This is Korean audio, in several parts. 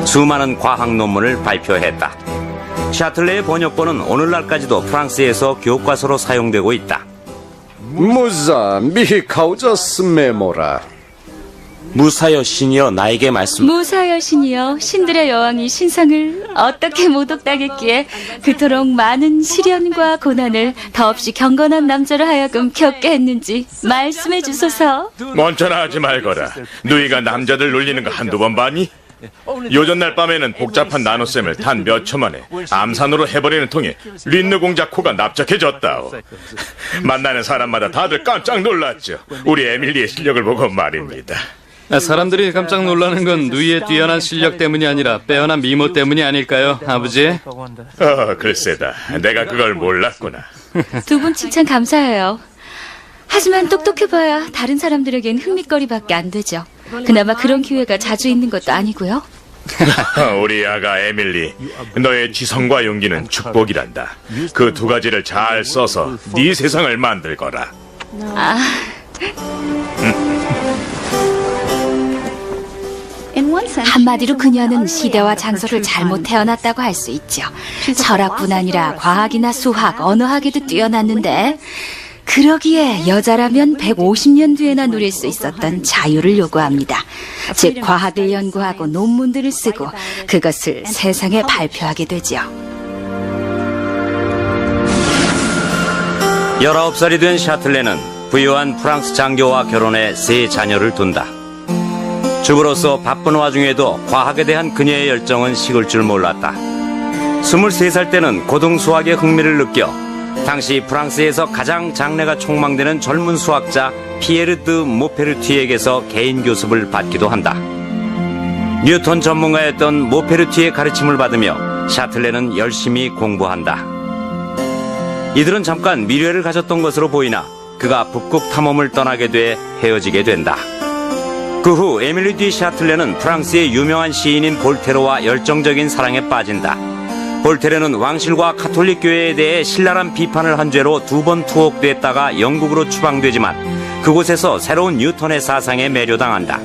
수많은 과학 논문을 발표했다. 샤틀레의 번역본은 오늘날까지도 프랑스에서 교과서로 사용되고 있다. 무자 미히카우저스 메모라. 무사여 신이여 나에게 말씀. 무사여 신이여, 신들의 여왕이 신성을 어떻게 모독당했기에 그토록 많은 시련과 고난을 더없이 경건한 남자로 하여금 겪게 했는지 말씀해 주소서. 먼저나 하지 말거라. 누이가 남자들 놀리는 거 한두 번 봤니? 요전날 밤에는 복잡한 나눗셈을 단 몇 초 만에 암산으로 해버리는 통에 린느 공작 코가 납작해졌다오. 만나는 사람마다 다들 깜짝 놀랐죠. 우리 에밀리의 실력을 보고 말입니다. 사람들이 깜짝 놀라는 건 누이의 뛰어난 실력 때문이 아니라 빼어난 미모 때문이 아닐까요, 아버지? 글쎄다. 내가 그걸 몰랐구나. 두 분 칭찬 감사해요. 하지만 똑똑해봐야 다른 사람들에겐 흥미거리밖에 안 되죠. 그나마 그런 기회가 자주 있는 것도 아니고요. 우리 아가 에밀리, 너의 지성과 용기는 축복이란다. 그 두 가지를 잘 써서 네 세상을 만들거라. 한마디로 그녀는 시대와 장소를 잘못 태어났다고 할 수 있죠. 철학뿐 아니라 과학이나 수학, 언어학에도 뛰어났는데 그러기에 여자라면 150년 뒤에나 누릴 수 있었던 자유를 요구합니다. 즉 과학을 연구하고 논문들을 쓰고 그것을 세상에 발표하게 되죠. 19살이 된 샤틀레는 부유한 프랑스 장교와 결혼해 3 자녀를 둔다. 주부로서 바쁜 와중에도 과학에 대한 그녀의 열정은 식을 줄 몰랐다. 23살 때는 고등 수학에 흥미를 느껴 당시 프랑스에서 가장 장래가 촉망되는 젊은 수학자 피에르 드 모페르티에게서 개인 교습을 받기도 한다. 뉴턴 전문가였던 모페르티의 가르침을 받으며 샤틀레는 열심히 공부한다. 이들은 잠깐 미래를 가졌던 것으로 보이나 그가 북극 탐험을 떠나게 돼 헤어지게 된다. 그 후 에밀리 디 샤틀레는 프랑스의 유명한 시인인 볼테르와 열정적인 사랑에 빠진다. 볼테르는 왕실과 카톨릭 교회에 대해 신랄한 비판을 한 죄로 2번 투옥됐다가 영국으로 추방되지만 그곳에서 새로운 뉴턴의 사상에 매료당한다.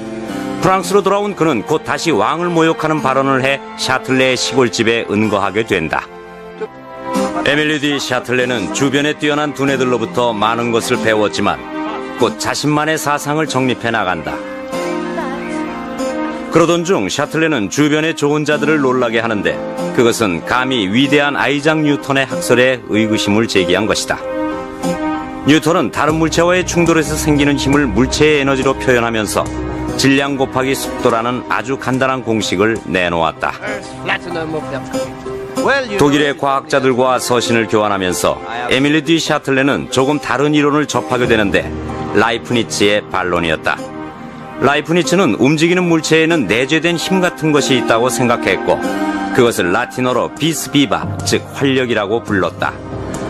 프랑스로 돌아온 그는 곧 다시 왕을 모욕하는 발언을 해 샤틀레의 시골집에 은거하게 된다. 에밀리 디 샤틀레는 주변에 뛰어난 두뇌들로부터 많은 것을 배웠지만 곧 자신만의 사상을 정립해 나간다. 그러던 중 샤틀레는 주변의 좋은 자들을 놀라게 하는데 그것은 감히 위대한 아이작 뉴턴의 학설에 의구심을 제기한 것이다. 뉴턴은 다른 물체와의 충돌에서 생기는 힘을 물체의 에너지로 표현하면서 질량 곱하기 속도라는 아주 간단한 공식을 내놓았다. 독일의 과학자들과 서신을 교환하면서 에밀리 디 샤틀레는 조금 다른 이론을 접하게 되는데 라이프니츠의 반론이었다. 라이프니츠는 움직이는 물체에는 내재된 힘 같은 것이 있다고 생각했고 그것을 라틴어로 비스 비바, 즉 활력이라고 불렀다.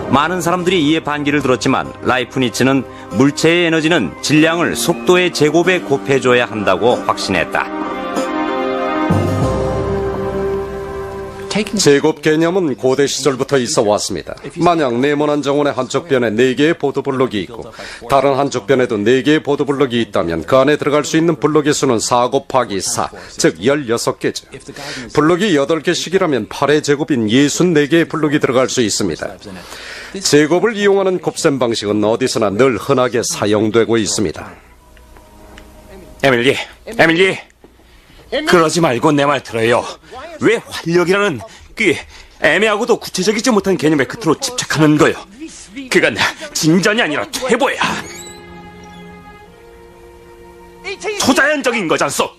많은 사람들이 이에 반기를 들었지만 라이프니츠는 물체의 에너지는 질량을 속도의 제곱에 곱해줘야 한다고 확신했다. 제곱 개념은 고대 시절부터 있어 왔습니다. 만약 네모난 정원의 한쪽 변에 4개의 보도블록이 있고 다른 한쪽 변에도 4개의 보도블록이 있다면 그 안에 들어갈 수 있는 블록의 수는 4 곱하기 4, 즉 16개죠. 블록이 8개씩이라면 8의 제곱인 64개의 블록이 들어갈 수 있습니다. 제곱을 이용하는 곱셈 방식은 어디서나 늘 흔하게 사용되고 있습니다. 에밀리, 그러지 말고 내 말 들어요. 왜 활력이라는 그 애매하고도 구체적이지 못한 개념의 끝으로 집착하는 거요? 그건 진전이 아니라 퇴보야. 초자연적인 거잖소.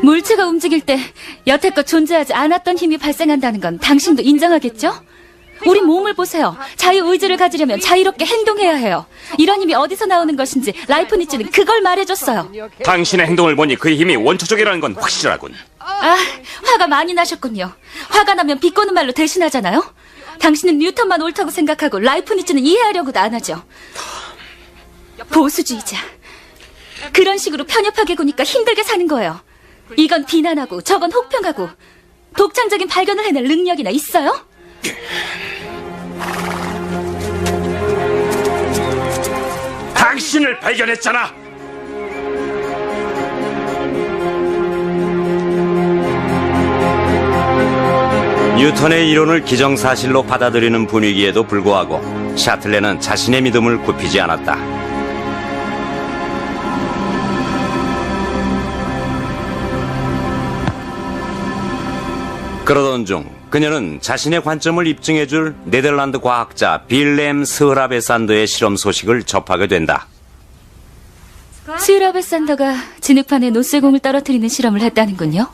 물체가 움직일 때 여태껏 존재하지 않았던 힘이 발생한다는 건 당신도 인정하겠죠? 우리 몸을 보세요. 자유의지를 가지려면 자유롭게 행동해야 해요. 이런 힘이 어디서 나오는 것인지 라이프니츠는 그걸 말해줬어요. 당신의 행동을 보니 그 힘이 원초적이라는 건 확실하군. 화가 많이 나셨군요. 화가 나면 비꼬는 말로 대신하잖아요. 당신은 뉴턴만 옳다고 생각하고 라이프니츠는 이해하려고도 안 하죠. 보수주의자. 그런 식으로 편협하게 구니까 힘들게 사는 거예요. 이건 비난하고 저건 혹평하고 독창적인 발견을 해낼 능력이나 있어요? 당신을 발견했잖아. 뉴턴의 이론을 기정사실로 받아들이는 분위기에도 불구하고 샤틀레는 자신의 믿음을 굽히지 않았다. 그러던 중 그녀는 자신의 관점을 입증해줄 네덜란드 과학자 빌렘 스흐라베산더의 실험 소식을 접하게 된다. 스흐라베산더가 진흙판에 노쇠공을 떨어뜨리는 실험을 했다는군요.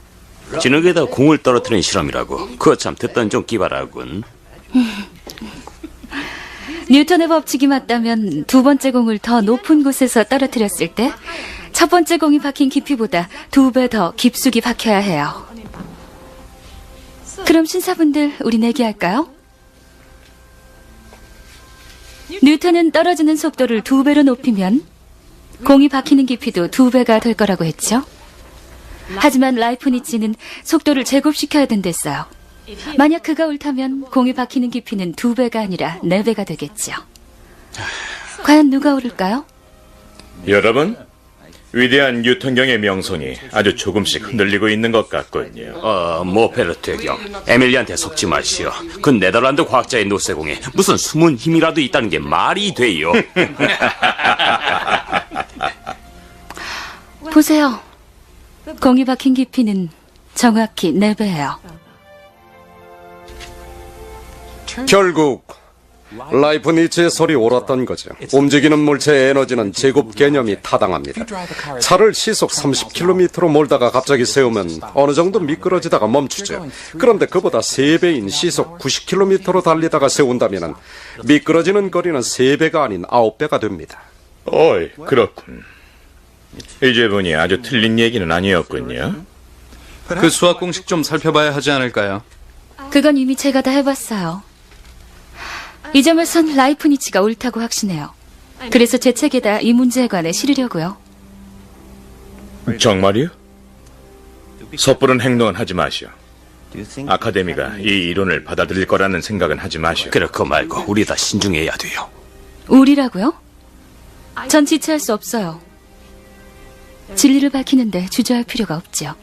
진흙에다 공을 떨어뜨리는 실험이라고. 그거 참 듣던 좀 기발하군. 뉴턴의 법칙이 맞다면 두 번째 공을 더 높은 곳에서 떨어뜨렸을 때 첫 번째 공이 박힌 깊이보다 2배 더 깊숙이 박혀야 해요. 그럼 신사분들, 우리 내기할까요? 뉴턴은 떨어지는 속도를 2배로 높이면 공이 박히는 깊이도 2배가 될 거라고 했죠. 하지만 라이프니츠는 속도를 제곱시켜야 된댔어요. 만약 그가 옳다면 공이 박히는 깊이는 2배가 아니라 4배가 되겠죠. 과연 누가 옳을까요? 여러분, 위대한 뉴턴경의 명성이 아주 조금씩 흔들리고 있는 것 같군요. 모페르트 경, 에밀리한테 속지 마시오. 그 네덜란드 과학자의 노쇠공에 무슨 숨은 힘이라도 있다는 게 말이 돼요. 보세요. 공이 박힌 깊이는 정확히 4배예요. 결국 라이프니츠의 설이 옳았던 거죠. 움직이는 물체의 에너지는 제곱 개념이 타당합니다. 차를 시속 30km로 몰다가 갑자기 세우면 어느 정도 미끄러지다가 멈추죠. 그런데 그보다 3배인 시속 90km로 달리다가 세운다면 미끄러지는 거리는 3배가 아닌 9배가 됩니다. 어이, 그렇군. 이제 보니 아주 틀린 얘기는 아니었군요. 그 수학 공식 좀 살펴봐야 하지 않을까요? 그건 이미 제가 다 해봤어요. 이 점에선 라이프니츠가 옳다고 확신해요. 그래서 제 책에다 이 문제에 관해 실으려고요. 정말이요? 섣부른 행동은 하지 마시오. 아카데미가 이 이론을 받아들일 거라는 생각은 하지 마시오. 그렇고 말고 우리 다 신중해야 돼요. 우리라고요? 전 지체할 수 없어요. 진리를 밝히는데 주저할 필요가 없죠.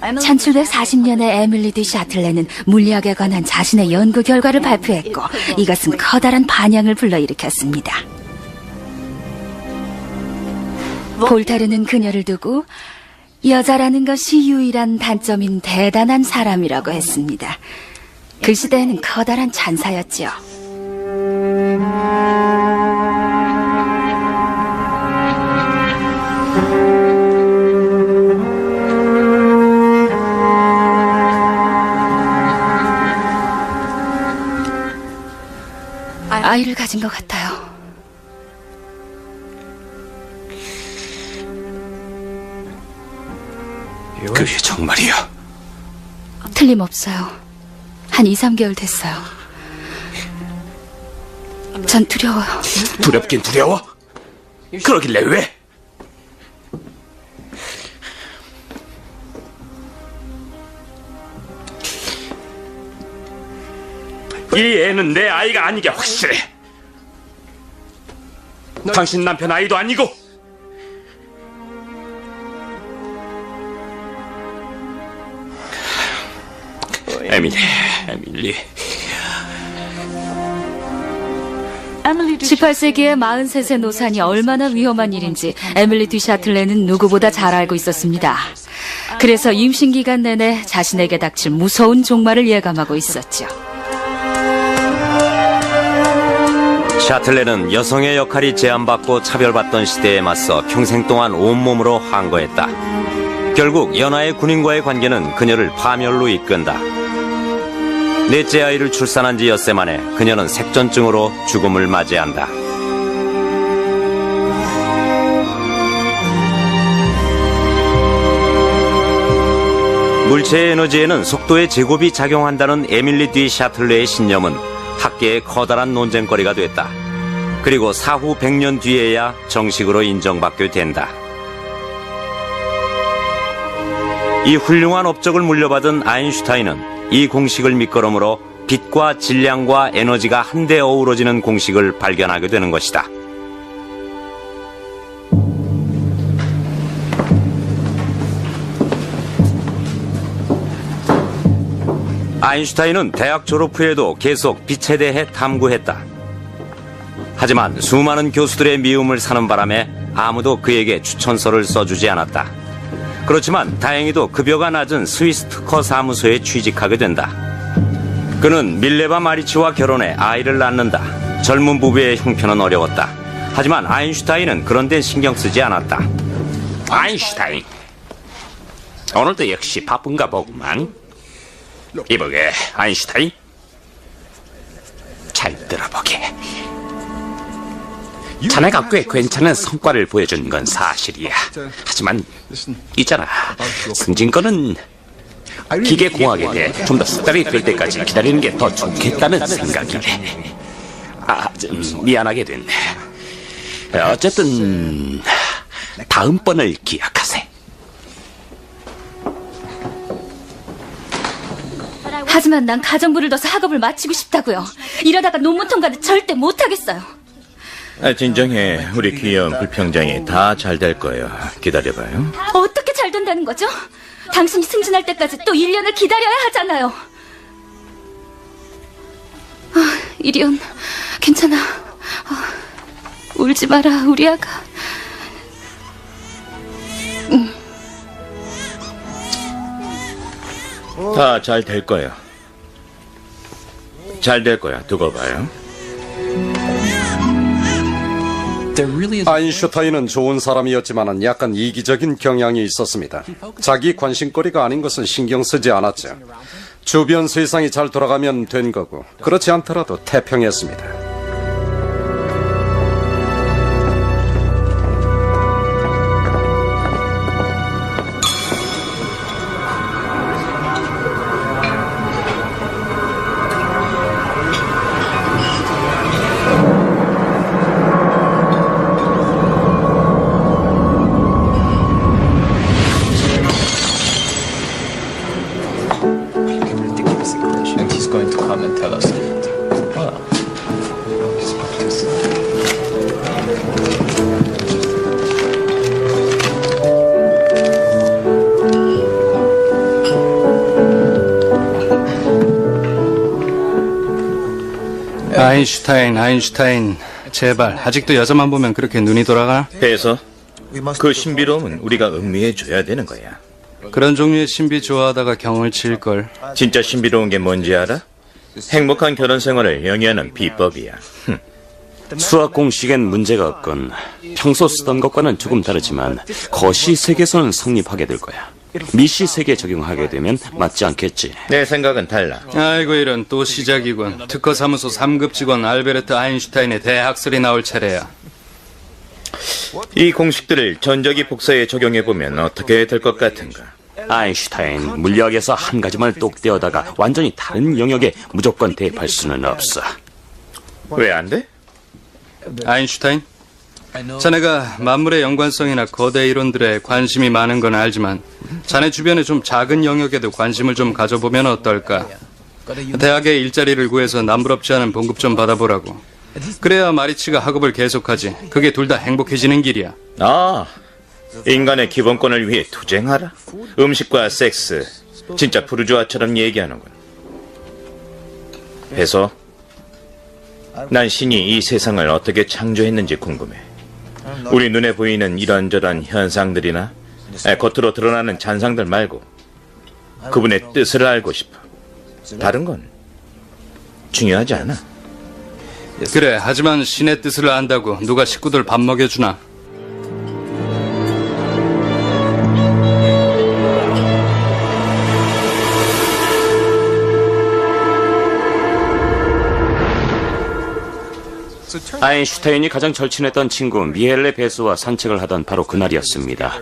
1740년에 에밀리 디 샤틀레는 물리학에 관한 자신의 연구 결과를 발표했고 이것은 커다란 반향을 불러일으켰습니다. 볼타르는 그녀를 두고 여자라는 것이 유일한 단점인 대단한 사람이라고 했습니다. 그 시대에는 커다란 찬사였죠. 아이를 가진 것 같아요. 그게 정말이야. 틀림없어요. 한 2-3개월 됐어요. 전 두려워요. 두렵긴 두려워? 그러길래 왜? 이 애는 내 아이가 아니게 확실해. 당신 남편 아이도 아니고. 에밀리. 18세기의 43세 노산이 얼마나 위험한 일인지 에밀리 디 샤틀레는 누구보다 잘 알고 있었습니다. 그래서 임신 기간 내내 자신에게 닥칠 무서운 종말을 예감하고 있었죠. 샤틀레는 여성의 역할이 제한받고 차별받던 시대에 맞서 평생 동안 온몸으로 항거했다. 결국 연하의 군인과의 관계는 그녀를 파멸로 이끈다. 넷째 아이를 출산한 지 엿새 만에 그녀는 색전증으로 죽음을 맞이한다. 물체의 에너지에는 속도의 제곱이 작용한다는 에밀리 디 샤틀레의 신념은 학계의 커다란 논쟁거리가 됐다. 그리고 사후 100년 뒤에야 정식으로 인정받게 된다. 이 훌륭한 업적을 물려받은 아인슈타인은 이 공식을 밑거름으로 빛과 질량과 에너지가 한데 어우러지는 공식을 발견하게 되는 것이다. 아인슈타인은 대학 졸업 후에도 계속 빛에 대해 탐구했다. 하지만 수많은 교수들의 미움을 사는 바람에 아무도 그에게 추천서를 써주지 않았다. 그렇지만 다행히도 급여가 낮은 스위스 특허 사무소에 취직하게 된다. 그는 밀레바 마리치와 결혼해 아이를 낳는다. 젊은 부부의 형편은 어려웠다. 하지만 아인슈타인은 그런 데 신경 쓰지 않았다. 아인슈타인, 오늘도 역시 바쁜가 보구만. 이보게, 아인슈타인, 잘 들어보게. 자네가 꽤 괜찮은 성과를 보여준 건 사실이야. 하지만 있잖아, 승진권은 기계공학에 대해 좀 더 숙달이 될 때까지 기다리는 게 더 좋겠다는 생각이래. 좀 미안하게 됐네. 어쨌든 다음번을 기약하세. 하지만 난 가정부를 둬서 학업을 마치고 싶다고요. 이러다가 논문 통과는 절대 못하겠어요. 진정해. 우리 귀여운 불평장이 다 잘 될 거예요. 기다려봐요. 어떻게 잘 된다는 거죠? 당신이 승진할 때까지 또 1년을 기다려야 하잖아요. 이리온, 괜찮아. 울지 마라, 우리 아가. 다 잘 될 거예요. 잘 될 거야. 두고 봐요. 아인슈타인은 좋은 사람이었지만 약간 이기적인 경향이 있었습니다. 자기 관심거리가 아닌 것은 신경 쓰지 않았죠. 주변 세상이 잘 돌아가면 된 거고 그렇지 않더라도 태평했습니다. And he's going to come and tell us. Wow. He's practicing. 아인슈타인, 제발 아직도 여자만 보면 그렇게 눈이 돌아가? 그래서 그 신비로움은 우리가 음미해 줘야 되는 거야. 그런 종류의 신비 좋아하다가 경을 칠걸. 진짜 신비로운 게 뭔지 알아? 행복한 결혼 생활을 영위하는 비법이야. 수학 공식엔 문제가 없건 평소 쓰던 것과는 조금 다르지만 거시 세계에서는 성립하게 될 거야. 미시 세계에 적용하게 되면 맞지 않겠지. 내 생각은 달라. 아이고 이런 또 시작이군. 특허사무소 3급 직원 알베르트 아인슈타인의 대학설이 나올 차례야. 이 공식들을 전자기 복사에 적용해보면 어떻게 될 것 같은가? 아인슈타인, 물리학에서 한 가지만 똑 떼어다가 완전히 다른 영역에 무조건 대입할 수는 없어. 왜 안 돼? 아인슈타인, 자네가 만물의 연관성이나 거대 이론들에 관심이 많은 건 알지만 자네 주변에 좀 작은 영역에도 관심을 좀 가져보면 어떨까? 대학에 일자리를 구해서 남부럽지 않은 봉급 좀 받아보라고. 그래야 마리치가 학업을 계속하지. 그게 둘 다 행복해지는 길이야. 인간의 기본권을 위해 투쟁하라? 음식과 섹스, 진짜 부르주아처럼 얘기하는군. 그래서 난 신이 이 세상을 어떻게 창조했는지 궁금해. 우리 눈에 보이는 이런저런 현상들이나 겉으로 드러나는 잔상들 말고 그분의 뜻을 알고 싶어. 다른 건 중요하지 않아. 그래, 하지만 신의 뜻을 안다고 누가 식구들 밥 먹여주나? 아인슈타인이 가장 절친했던 친구 미헬레 베스와 산책을 하던 바로 그날이었습니다.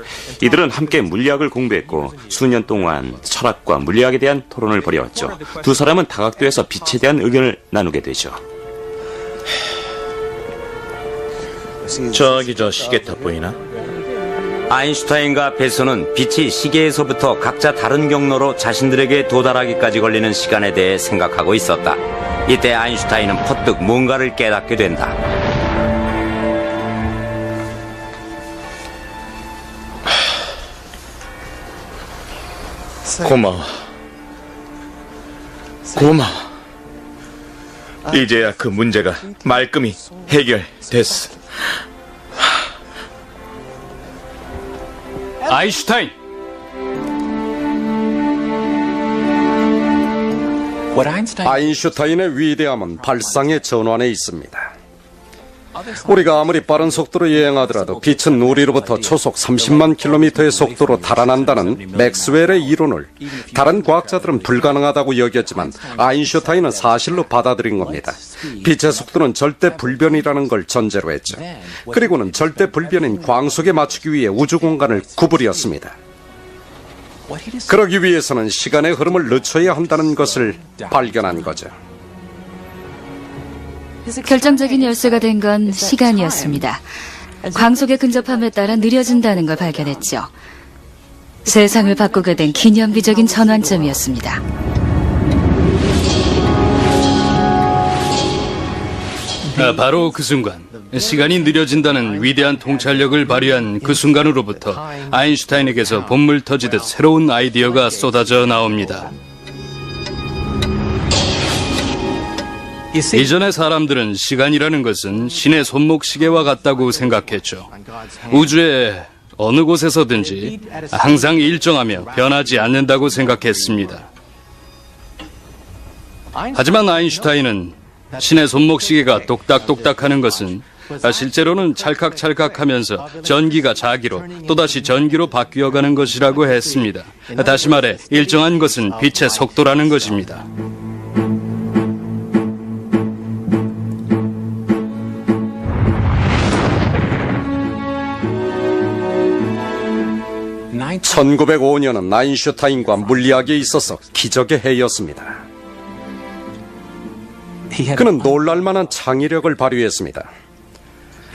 이들은 함께 물리학을 공부했고 수년 동안 철학과 물리학에 대한 토론을 벌여왔죠. 두 사람은 다각도에서 빛에 대한 의견을 나누게 되죠. 저기 저 시계탑 보이나? 아인슈타인과 베스는 빛이 시계에서부터 각자 다른 경로로 자신들에게 도달하기까지 걸리는 시간에 대해 생각하고 있었다. 이때 아인슈타인은 퍼뜩 뭔가를 깨닫게 된다. 고마워. 고마워. 이제야 그 문제가 말끔히 해결됐어. 아인슈타인! 아인슈타인의 위대함은 발상의 전환에 있습니다. 우리가 아무리 빠른 속도로 여행하더라도 빛은 우리로부터 초속 30만 킬로미터의 속도로 달아난다는 맥스웰의 이론을 다른 과학자들은 불가능하다고 여겼지만 아인슈타인은 사실로 받아들인 겁니다. 빛의 속도는 절대 불변이라는 걸 전제로 했죠. 그리고는 절대 불변인 광속에 맞추기 위해 우주 공간을 구부렸습니다. 그러기 위해서는 시간의 흐름을 늦춰야 한다는 것을 발견한 거죠. 결정적인 열쇠가 된 건 시간이었습니다. 광속의 근접함에 따라 느려진다는 걸 발견했죠. 세상을 바꾸게 된 기념비적인 전환점이었습니다. 바로 그 순간, 시간이 느려진다는 위대한 통찰력을 발휘한 그 순간으로부터 아인슈타인에게서 본물 터지듯 새로운 아이디어가 쏟아져 나옵니다. 이전의 사람들은 시간이라는 것은 신의 손목시계와 같다고 생각했죠. 우주의 어느 곳에서든지 항상 일정하며 변하지 않는다고 생각했습니다. 하지만 아인슈타인은 신의 손목시계가 똑딱똑딱하는 것은 실제로는 찰칵찰칵하면서 전기가 자기로 또다시 전기로 바뀌어가는 것이라고 했습니다. 다시 말해 일정한 것은 빛의 속도라는 것입니다. (1905년은) 아인슈타인과 물리학에 있어서 기적의 해였습니다. 그는 놀랄만한 창의력을 발휘했습니다.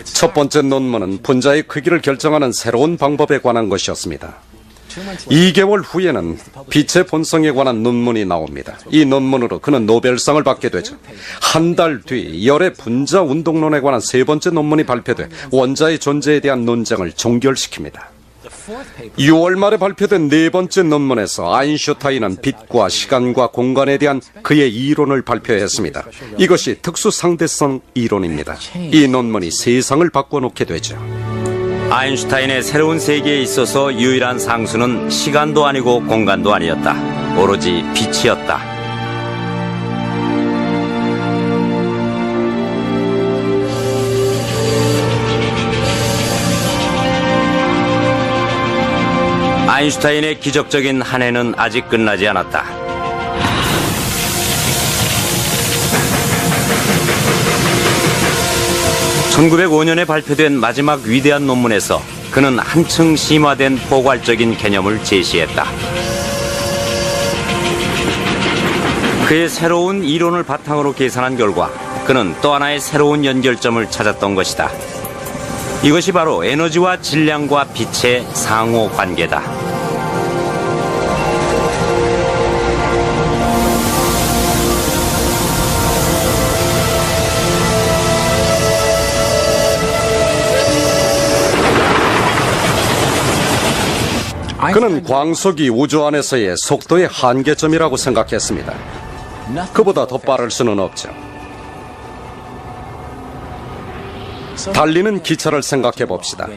첫 번째 논문은 분자의 크기를 결정하는 새로운 방법에 관한 것이었습니다. 2개월 후에는 빛의 본성에 관한 논문이 나옵니다. 이 논문으로 그는 노벨상을 받게 되죠. 한 달 뒤 열의 분자 운동론에 관한 세 번째 논문이 발표돼 원자의 존재에 대한 논쟁을 종결시킵니다. 6월 말에 발표된 네 번째 논문에서 아인슈타인은 빛과 시간과 공간에 대한 그의 이론을 발표했습니다. 이것이 특수상대성 이론입니다. 이 논문이 세상을 바꿔놓게 되죠. 아인슈타인의 새로운 세계에 있어서 유일한 상수는 시간도 아니고 공간도 아니었다. 오로지 빛이었다. 아인슈타인의 기적적인 한 해는 아직 끝나지 않았다. (1905년에) 발표된 마지막 위대한 논문에서 그는 한층 심화된 포괄적인 개념을 제시했다. 그의 새로운 이론을 바탕으로 계산한 결과 그는 또 하나의 새로운 연결점을 찾았던 것이다. 이것이 바로 에너지와 질량과 빛의 상호 관계다. 그는 광속이 우주 안에서의 속도의 한계점이라고 생각했습니다. 그보다 더 빠를 수는 없죠. 달리는 기차를 생각해 봅시다.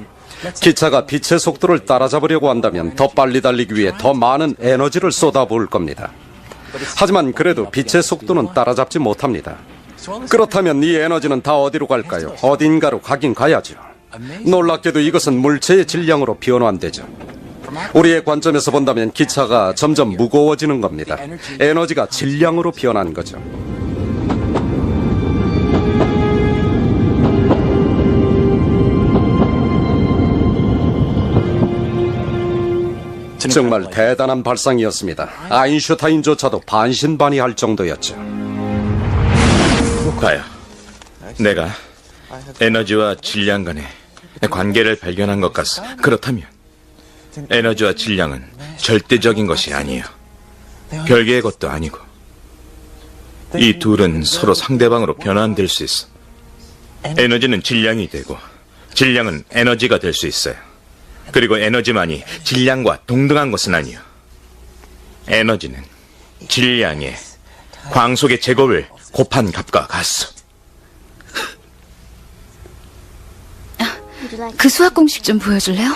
기차가 빛의 속도를 따라잡으려고 한다면 더 빨리 달리기 위해 더 많은 에너지를 쏟아부을 겁니다. 하지만 그래도 빛의 속도는 따라잡지 못합니다. 그렇다면 이 에너지는 다 어디로 갈까요? 어딘가로 가긴 가야죠. 놀랍게도 이것은 물체의 질량으로 변환되죠. 우리의 관점에서 본다면 기차가 점점 무거워지는 겁니다. 에너지가 질량으로 변한 거죠. 정말 대단한 발상이었습니다. 아인슈타인조차도 반신반의할 정도였죠. 과연 내가 에너지와 질량 간의 관계를 발견한 것 같소. 그렇다면 에너지와 질량은 절대적인 것이 아니에요. 별개의 것도 아니고 이 둘은 서로 상대방으로 변환될 수 있어. 에너지는 질량이 되고 질량은 에너지가 될 수 있어요. 그리고 에너지만이 질량과 동등한 것은 아니에요. 에너지는 질량의 광속의 제곱을 곱한 값과 같소. 그 수학 공식 좀 보여줄래요?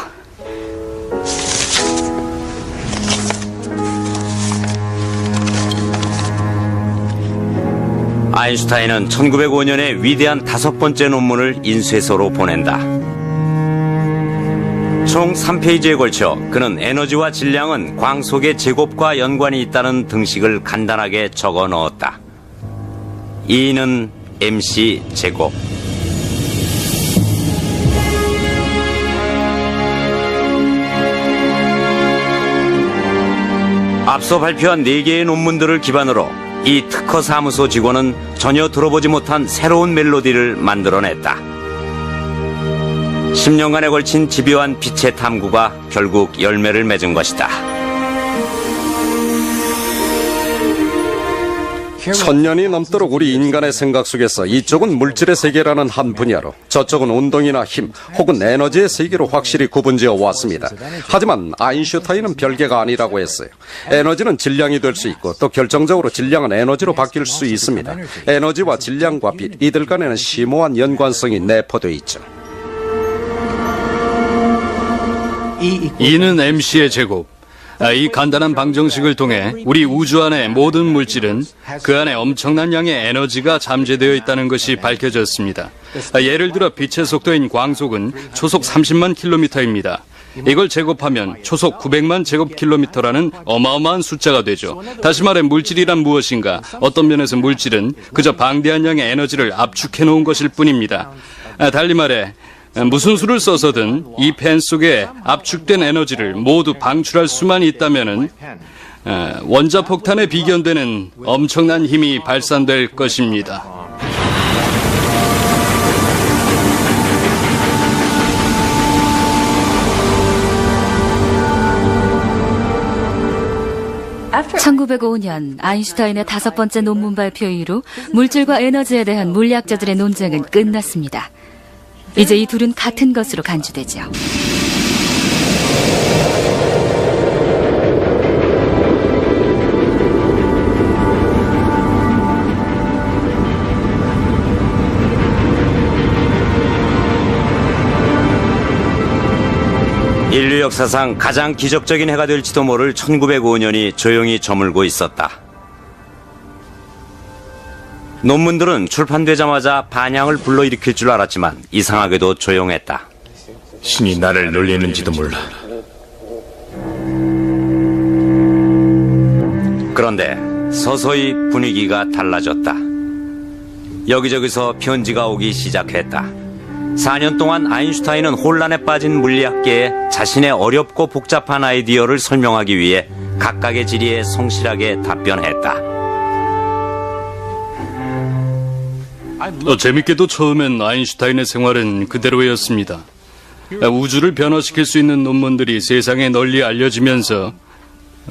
아인슈타인은 1905년에 위대한 5번째 논문을 인쇄소로 보낸다. 총 3페이지에 걸쳐 그는 에너지와 질량은 광속의 제곱과 연관이 있다는 등식을 간단하게 적어 넣었다. E는 mc 제곱. 앞서 발표한 4개의 논문들을 기반으로 이 특허 사무소 직원은 전혀 들어보지 못한 새로운 멜로디를 만들어냈다. 10년간에 걸친 집요한 빛의 탐구가 결국 열매를 맺은 것이다. 1000년이 넘도록 우리 인간의 생각 속에서 이쪽은 물질의 세계라는 한 분야로, 저쪽은 운동이나 힘 혹은 에너지의 세계로 확실히 구분지어 왔습니다. 하지만 아인슈타인은 별개가 아니라고 했어요. 에너지는 질량이 될 수 있고 또 결정적으로 질량은 에너지로 바뀔 수 있습니다. 에너지와 질량과 빛, 이들 간에는 심오한 연관성이 내포되어 있죠. E는 mc의 제곱. 이 간단한 방정식을 통해 우리 우주 안의 모든 물질은 그 안에 엄청난 양의 에너지가 잠재되어 있다는 것이 밝혀졌습니다. 예를 들어 빛의 속도인 광속은 초속 30만 킬로미터입니다. 이걸 제곱하면 초속 900만 제곱킬로미터라는 어마어마한 숫자가 되죠. 다시 말해 물질이란 무엇인가? 어떤 면에서 물질은 그저 방대한 양의 에너지를 압축해 놓은 것일 뿐입니다. 달리 말해 무슨 수를 써서든 이 펜 속에 압축된 에너지를 모두 방출할 수만 있다면은 원자폭탄에 비견되는 엄청난 힘이 발산될 것입니다. (1905년) 아인슈타인의 5번째 논문 발표 이후로 물질과 에너지에 대한 물리학자들의 논쟁은 끝났습니다. 이제 이 둘은 같은 것으로 간주되죠. 인류 역사상 가장 기적적인 해가 될지도 모를 1905년이 조용히 저물고 있었다. 논문들은 출판되자마자 반향을 불러일으킬 줄 알았지만 이상하게도 조용했다. 신이 나를 놀리는지도 몰라. 그런데 서서히 분위기가 달라졌다. 여기저기서 편지가 오기 시작했다. 4년 동안 아인슈타인은 혼란에 빠진 물리학계에 자신의 어렵고 복잡한 아이디어를 설명하기 위해 각각의 질의에 성실하게 답변했다. 재밌게도 처음엔 아인슈타인의 생활은 그대로였습니다. 우주를 변화시킬 수 있는 논문들이 세상에 널리 알려지면서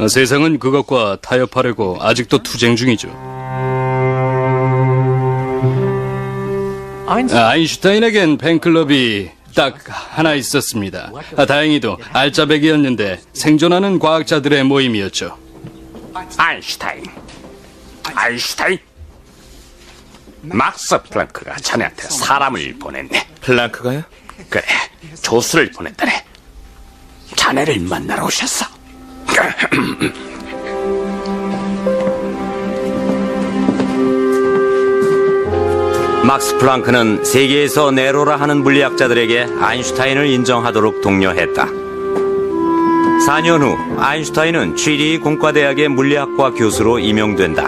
세상은 그것과 타협하려고 아직도 투쟁 중이죠. 아인슈타인에겐 팬클럽이 딱 하나 있었습니다. 다행히도 알짜배기였는데 생존하는 과학자들의 모임이었죠. 아인슈타인. 막스 플랑크가 자네한테 사람을 보냈네. 플랑크가요? 그래, 조수를 보냈다네. 자네를 만나러 오셨어. 막스 플랑크는 세계에서 네로라 하는 물리학자들에게 아인슈타인을 인정하도록 독려했다. 4년 후 아인슈타인은 취리 공과대학의 물리학과 교수로 임용된다.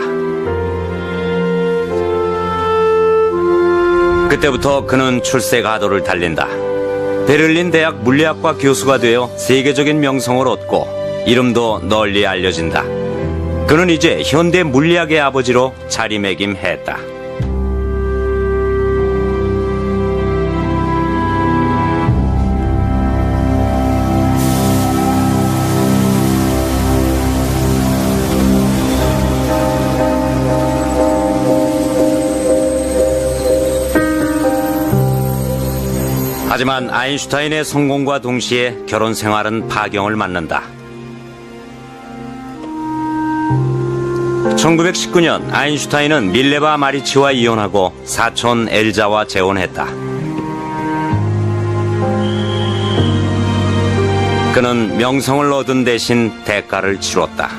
그때부터 그는 출세 가도를 달린다. 베를린 대학 물리학과 교수가 되어 세계적인 명성을 얻고 이름도 널리 알려진다. 그는 이제 현대 물리학의 아버지로 자리매김했다. 하지만 아인슈타인의 성공과 동시에 결혼 생활은 파경을 맞는다. 1919년 아인슈타인은 밀레바 마리치와 이혼하고 사촌 엘자와 재혼했다. 그는 명성을 얻은 대신 대가를 치렀다.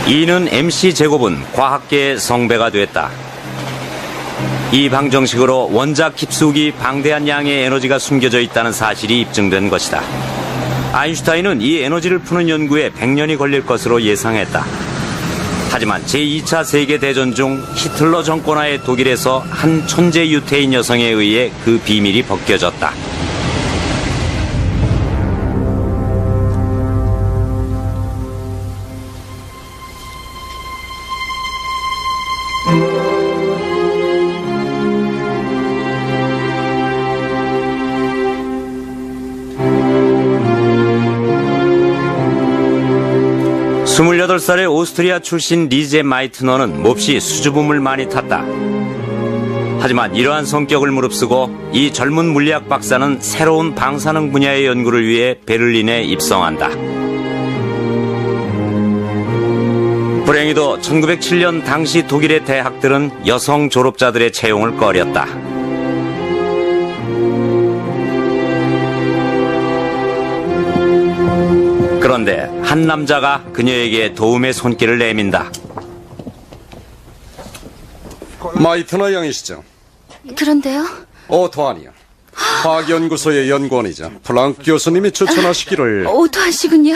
이는 MC 제곱은 과학계의 성배가 됐다. 이 방정식으로 원자 깁스욱이 방대한 양의 에너지가 숨겨져 있다는 사실이 입증된 것이다. 아인슈타인은 이 에너지를 푸는 연구에 100년이 걸릴 것으로 예상했다. 하지만 제2차 세계대전 중 히틀러 정권하에 독일에서 한 천재 유태인 여성에 의해 그 비밀이 벗겨졌다. 스물여덟 살의 오스트리아 출신 리제 마이트너는 몹시 수줍음을 많이 탔다. 하지만 이러한 성격을 무릅쓰고 이 젊은 물리학 박사는 새로운 방사능 분야의 연구를 위해 베를린에 입성한다. 불행히도 1907년 당시 독일의 대학들은 여성 졸업자들의 채용을 꺼렸다. 그런데 한 남자가 그녀에게 도움의 손길을 내민다. 마이트너 양이시죠? 그런데요? 오토안이요. 화학연구소의 연구원이자 플랑크 교수님이 추천하시기를. 오토한 씨군요.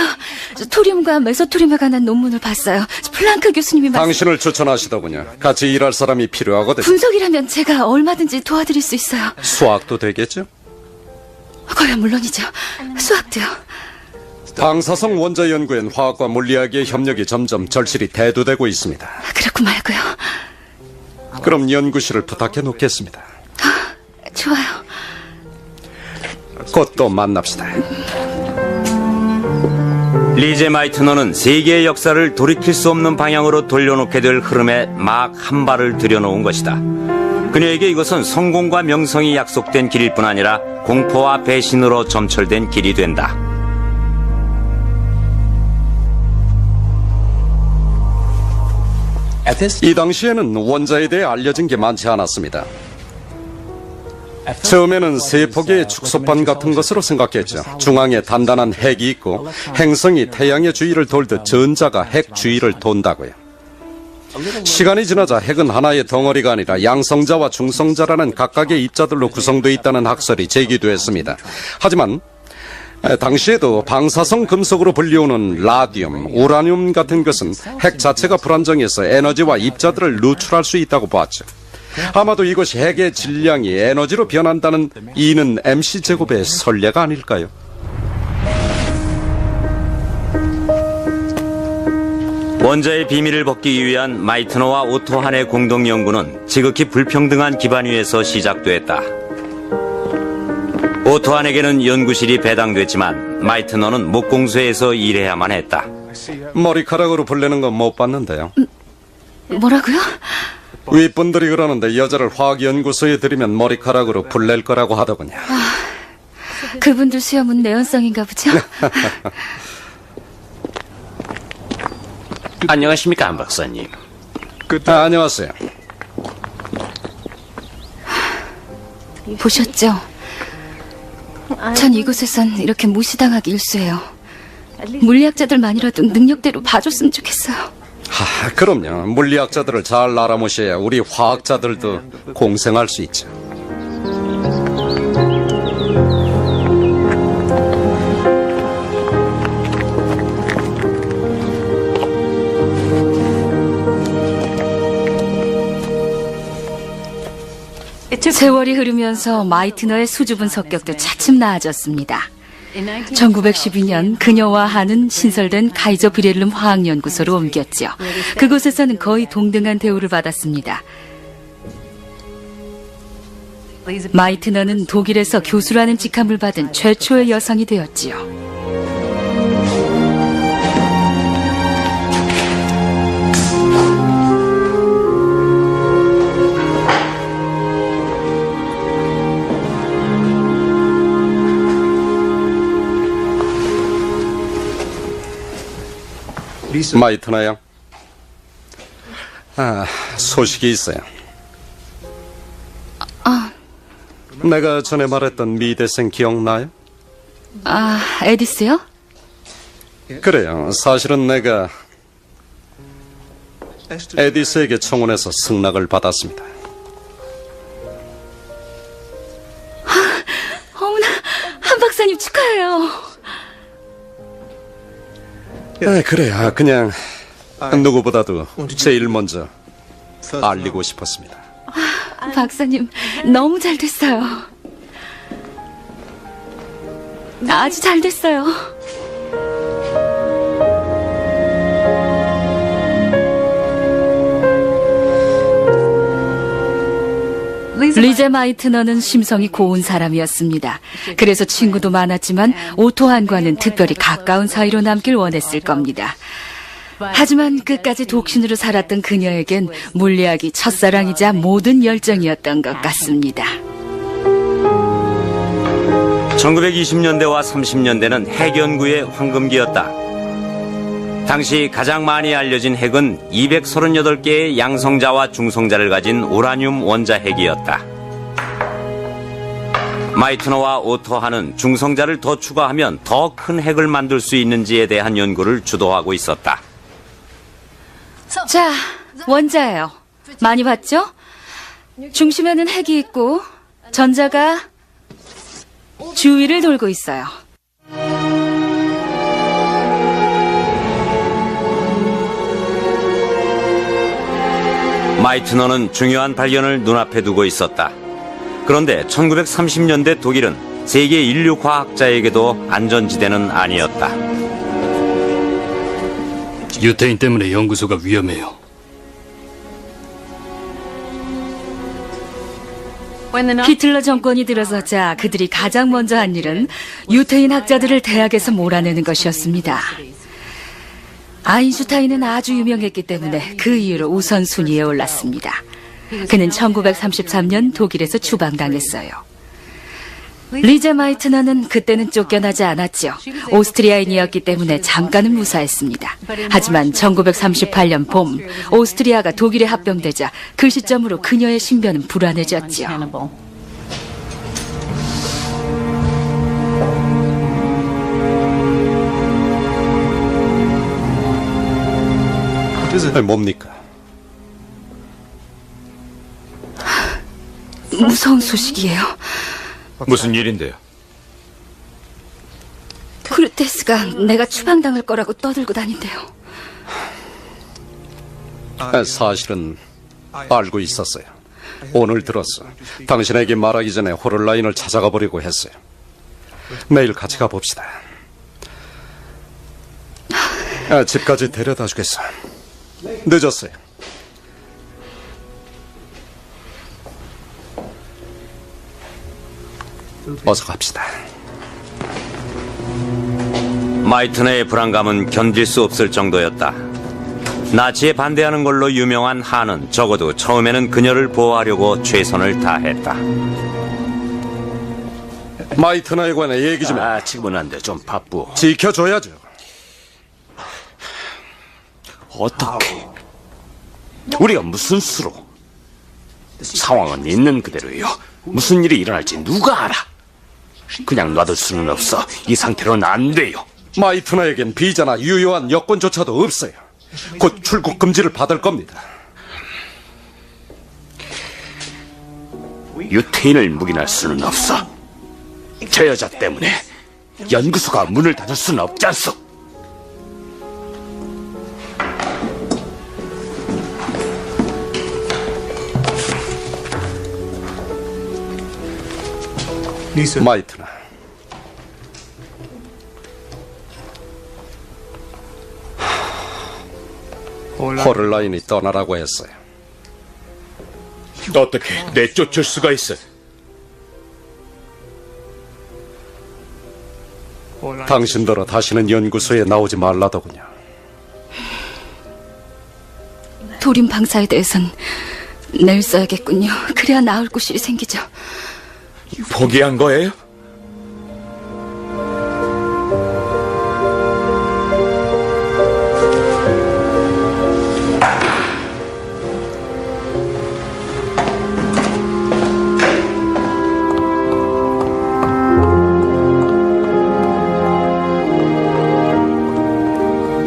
토륨과 메소토륨에 관한 논문을 봤어요. 플랑크 교수님이 당신을 추천하시더군요. 같이 일할 사람이 필요하거든요. 분석이라면 제가 얼마든지 도와드릴 수 있어요. 수학도 되겠죠? 거야 물론이죠. 수학도요. 방사성 원자 연구엔 화학과 물리학의 협력이 점점 절실히 대두되고 있습니다. 그렇고 말고요. 그럼 연구실을 부탁해 놓겠습니다. 좋아요. 곧 또 만납시다. 리제 마이트너는 세계의 역사를 돌이킬 수 없는 방향으로 돌려놓게 될 흐름에 막 한 발을 들여놓은 것이다. 그녀에게 이것은 성공과 명성이 약속된 길일 뿐 아니라 공포와 배신으로 점철된 길이 된다. 이 당시에는 원자에 대해 알려진 게 많지 않았습니다. 처음에는 세포계의 축소판 같은 것으로 생각했죠. 중앙에 단단한 핵이 있고 행성이 태양의 주위를 돌듯 전자가 핵 주위를 돈다고요. 시간이 지나자 핵은 하나의 덩어리가 아니라 양성자와 중성자라는 각각의 입자들로 구성되어 있다는 학설이 제기되었습니다. 하지만 당시에도 방사성 금속으로 불리우는 라듐, 우라늄 같은 것은 핵 자체가 불안정해서 에너지와 입자들을 누출할 수 있다고 봤죠. 아마도 이것이 핵의 질량이 에너지로 변한다는 이는 MC제곱의 선례가 아닐까요? 원자의 비밀을 벗기기 위한 마이트너와 오토한의 공동 연구는 지극히 불평등한 기반 위에서 시작됐다. 오토한에게는 연구실이 배당됐지만 마이트너는 목공소에서 일해야만 했다. 머리카락으로 불리는 건 못 봤는데요. 뭐라고요? 윗분들이 그러는데 여자를 화학연구소에 들이면 머리카락으로 불낼 거라고 하더군요. 그분들 수염은 내연성인가 보죠? 안녕하십니까, 안 박사님. 안녕하세요. 보셨죠? 전 이곳에선 이렇게 무시당하기 일쑤예요. 물리학자들만이라도 능력대로 봐줬으면 좋겠어요. 그럼요. 물리학자들을 잘 알아보셔야 우리 화학자들도 공생할 수 있죠. 세월이 흐르면서 마이트너의 수줍은 성격도 차츰 나아졌습니다. 1912년 그녀와 한은 신설된 카이저 비렐름 화학연구소로 옮겼죠. 그곳에서는 거의 동등한 대우를 받았습니다. 마이트너는 독일에서 교수라는 직함을 받은 최초의 여성이 되었지요. 마이트너 양. 소식이 있어요. 내가 전에 말했던 미대생 기억나요? 에디스요? 그래요. 사실은 내가 에디스에게 청혼해서 승낙을 받았습니다. 어머나, 한 박사님 축하해요. 그래요. 그냥 누구보다도 제일 먼저 알리고 싶었습니다. 박사님, 너무 잘 됐어요. 아주 잘 됐어요. 리제 마이트너는 심성이 고운 사람이었습니다. 그래서 친구도 많았지만 오토한과는 특별히 가까운 사이로 남길 원했을 겁니다. 하지만 끝까지 독신으로 살았던 그녀에겐 물리학이 첫사랑이자 모든 열정이었던 것 같습니다. 1920년대와 30년대는 핵 연구의 황금기였다. 당시 가장 많이 알려진 핵은 238개의 양성자와 중성자를 가진 우라늄 원자 핵이었다. 마이트너와 오토하는 중성자를 더 추가하면 더 큰 핵을 만들 수 있는지에 대한 연구를 주도하고 있었다. 자, 원자예요. 많이 봤죠? 중심에는 핵이 있고 전자가 주위를 돌고 있어요. 마이트너는 중요한 발견을 눈앞에 두고 있었다. 그런데 1930년대 독일은 세계 인류 과학자에게도 안전지대는 아니었다. 유태인 때문에 연구소가 위험해요. 히틀러 정권이 들어서자 그들이 가장 먼저 한 일은 유태인 학자들을 대학에서 몰아내는 것이었습니다. 아인슈타인은 아주 유명했기 때문에 그 이유로 우선순위에 올랐습니다. 그는 1933년 독일에서 추방당했어요. 리제 마이트너는 그때는 쫓겨나지 않았죠. 오스트리아인이었기 때문에 잠깐은 무사했습니다. 하지만 1938년 봄 오스트리아가 독일에 합병되자 그 시점으로 그녀의 신변은 불안해졌죠. 뭡니까? 무서운 소식이에요. 무슨 일인데요? 크루테스가 내가 추방당할 거라고 떠들고 다닌대요. 사실은 알고 있었어요. 오늘 들었어. 당신에게 말하기 전에 호럴라인을 찾아가 보려고 했어요. 내일 같이 가봅시다. 집까지 데려다 주겠어. 늦었어요. 어서 갑시다. 마이트너의 불안감은 견딜 수 없을 정도였다. 나치에 반대하는 걸로 유명한 한은 적어도 처음에는 그녀를 보호하려고 최선을 다했다. 마이트너에 관해 얘기 좀 해. 지금은 안 돼. 좀 바쁘. 지켜줘야죠. 어떻게? 우리가 무슨 수로? 상황은 있는 그대로요. 무슨 일이 일어날지 누가 알아? 그냥 놔둘 수는 없어. 이 상태로는 안 돼요. 마이트너에겐 비자나 유효한 여권조차도 없어요. 곧 출국 금지를 받을 겁니다. 유태인을 묵인할 수는 없어. 저 여자 때문에 연구소가 문을 닫을 수는 없지 않소. 마이트너, 호를라인이 떠나라고 했어요. 어떻게 내쫓을 수가 있어? 당신들은 다시는 연구소에 나오지 말라더군요. 도림 방사에 대해선 내일 써야겠군요. 그래야 나을 곳이 생기죠. 포기한 거예요?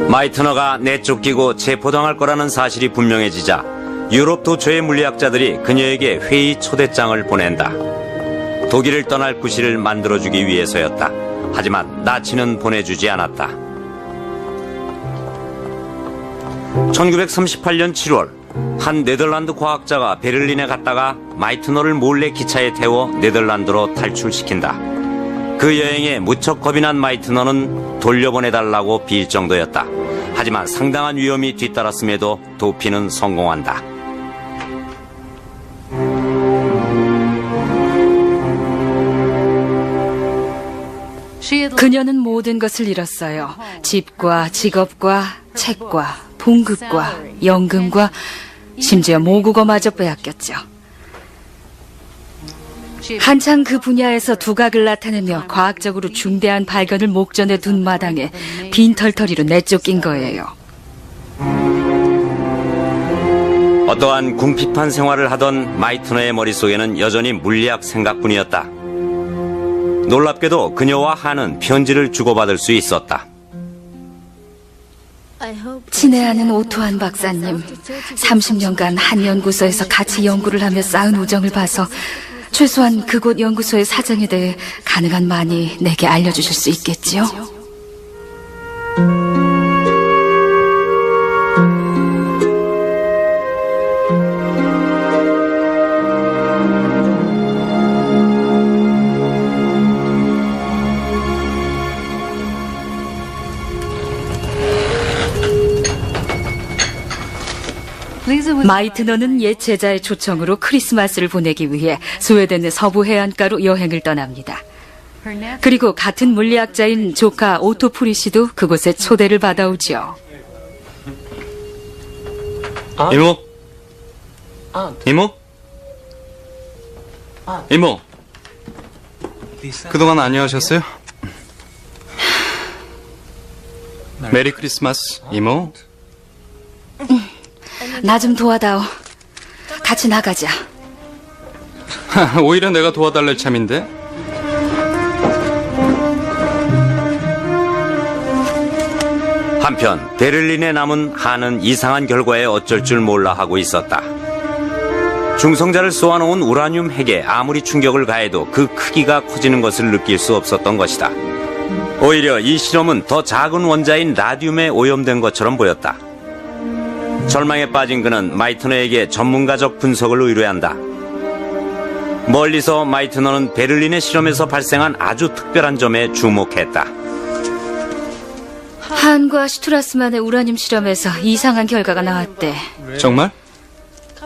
마이트너가 내쫓기고 체포당할 거라는 사실이 분명해지자 유럽 도처의 물리학자들이 그녀에게 회의 초대장을 보낸다. 독일을 떠날 구실을 만들어주기 위해서였다. 하지만 나치는 보내주지 않았다. 1938년 7월 한 네덜란드 과학자가 베를린에 갔다가 마이트너를 몰래 기차에 태워 네덜란드로 탈출시킨다. 그 여행에 무척 겁이 난 마이트너는 돌려보내달라고 빌 정도였다. 하지만 상당한 위험이 뒤따랐음에도 도피는 성공한다. 그녀는 모든 것을 잃었어요. 집과 직업과 책과 봉급과 연금과 심지어 모국어마저 빼앗겼죠. 한창 그 분야에서 두각을 나타내며 과학적으로 중대한 발견을 목전에 둔 마당에 빈털터리로 내쫓긴 거예요. 어떠한 궁핍한 생활을 하던 마이트너의 머릿속에는 여전히 물리학 생각뿐이었다. 놀랍게도 그녀와 한은 편지를 주고받을 수 있었다. 친애하는 오토한 박사님, 30년간 한 연구소에서 같이 연구를 하며 쌓은 우정을 봐서 최소한 그곳 연구소의 사정에 대해 가능한 많이 내게 알려주실 수 있겠지요? 마이트너는 옛 제자의 초청으로 크리스마스를 보내기 위해 스웨덴의 서부 해안가로 여행을 떠납니다. 그리고 같은 물리학자인 조카 오토 프리시도 그곳에 초대를 받아오죠. 이모? 이모? 이모? 그동안 안녕하셨어요? 메리 크리스마스, 이모? 나 좀 도와다오. 같이 나가자. 오히려 내가 도와달랄 참인데? 한편 베를린에 남은 한은 이상한 결과에 어쩔 줄 몰라 하고 있었다. 중성자를 쏘아놓은 우라늄 핵에 아무리 충격을 가해도 그 크기가 커지는 것을 느낄 수 없었던 것이다. 오히려 이 실험은 더 작은 원자인 라듐에 오염된 것처럼 보였다. 절망에 빠진 그는 마이트너에게 전문가적 분석을 의뢰한다. 멀리서 마이트너는 베를린의 실험에서 발생한 아주 특별한 점에 주목했다. 한과 슈트라스만의 우라늄 실험에서 이상한 결과가 나왔대. 정말?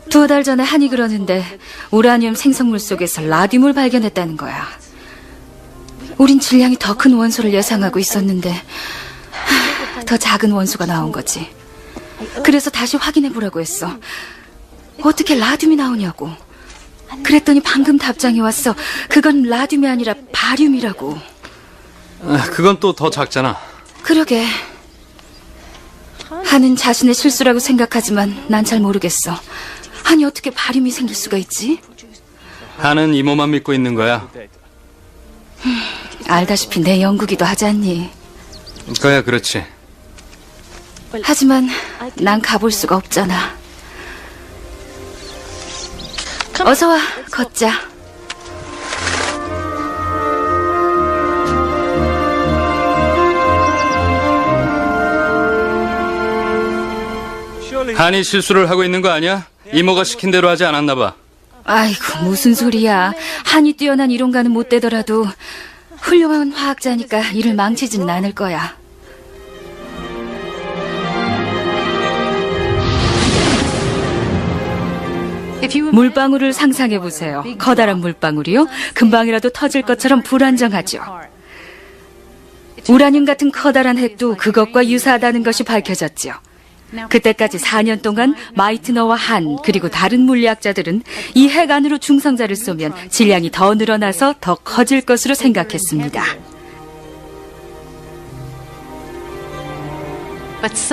2달 전에 한이 그러는데 우라늄 생성물 속에서 라듐을 발견했다는 거야. 우린 질량이 더 큰 원소를 예상하고 있었는데 더 작은 원소가 나온 거지. 그래서 다시 확인해 보라고 했어. 어떻게 라듐이 나오냐고. 그랬더니 방금 답장이 왔어. 그건 라듐이 아니라 바듐이라고. 그건 또 더 작잖아. 그러게. 한은 자신의 실수라고 생각하지만 난 잘 모르겠어. 한이 어떻게 바듐이 생길 수가 있지? 한은 이모만 믿고 있는 거야. 알다시피 내 연구기도 하지 않니? 그야 그렇지. 하지만 난 가볼 수가 없잖아. 어서 와, 걷자. 한이 실수를 하고 있는 거 아니야? 이모가 시킨 대로 하지 않았나 봐. 아이고, 무슨 소리야. 한이 뛰어난 이론가는 못 되더라도 훌륭한 화학자니까 일을 망치지는 않을 거야. 물방울을 상상해 보세요. 커다란 물방울이요. 금방이라도 터질 것처럼 불안정하죠. 우라늄 같은 커다란 핵도 그것과 유사하다는 것이 밝혀졌죠. 그때까지 4년 동안 마이트너와 한 그리고 다른 물리학자들은 이 핵 안으로 중성자를 쏘면 질량이 더 늘어나서 더 커질 것으로 생각했습니다.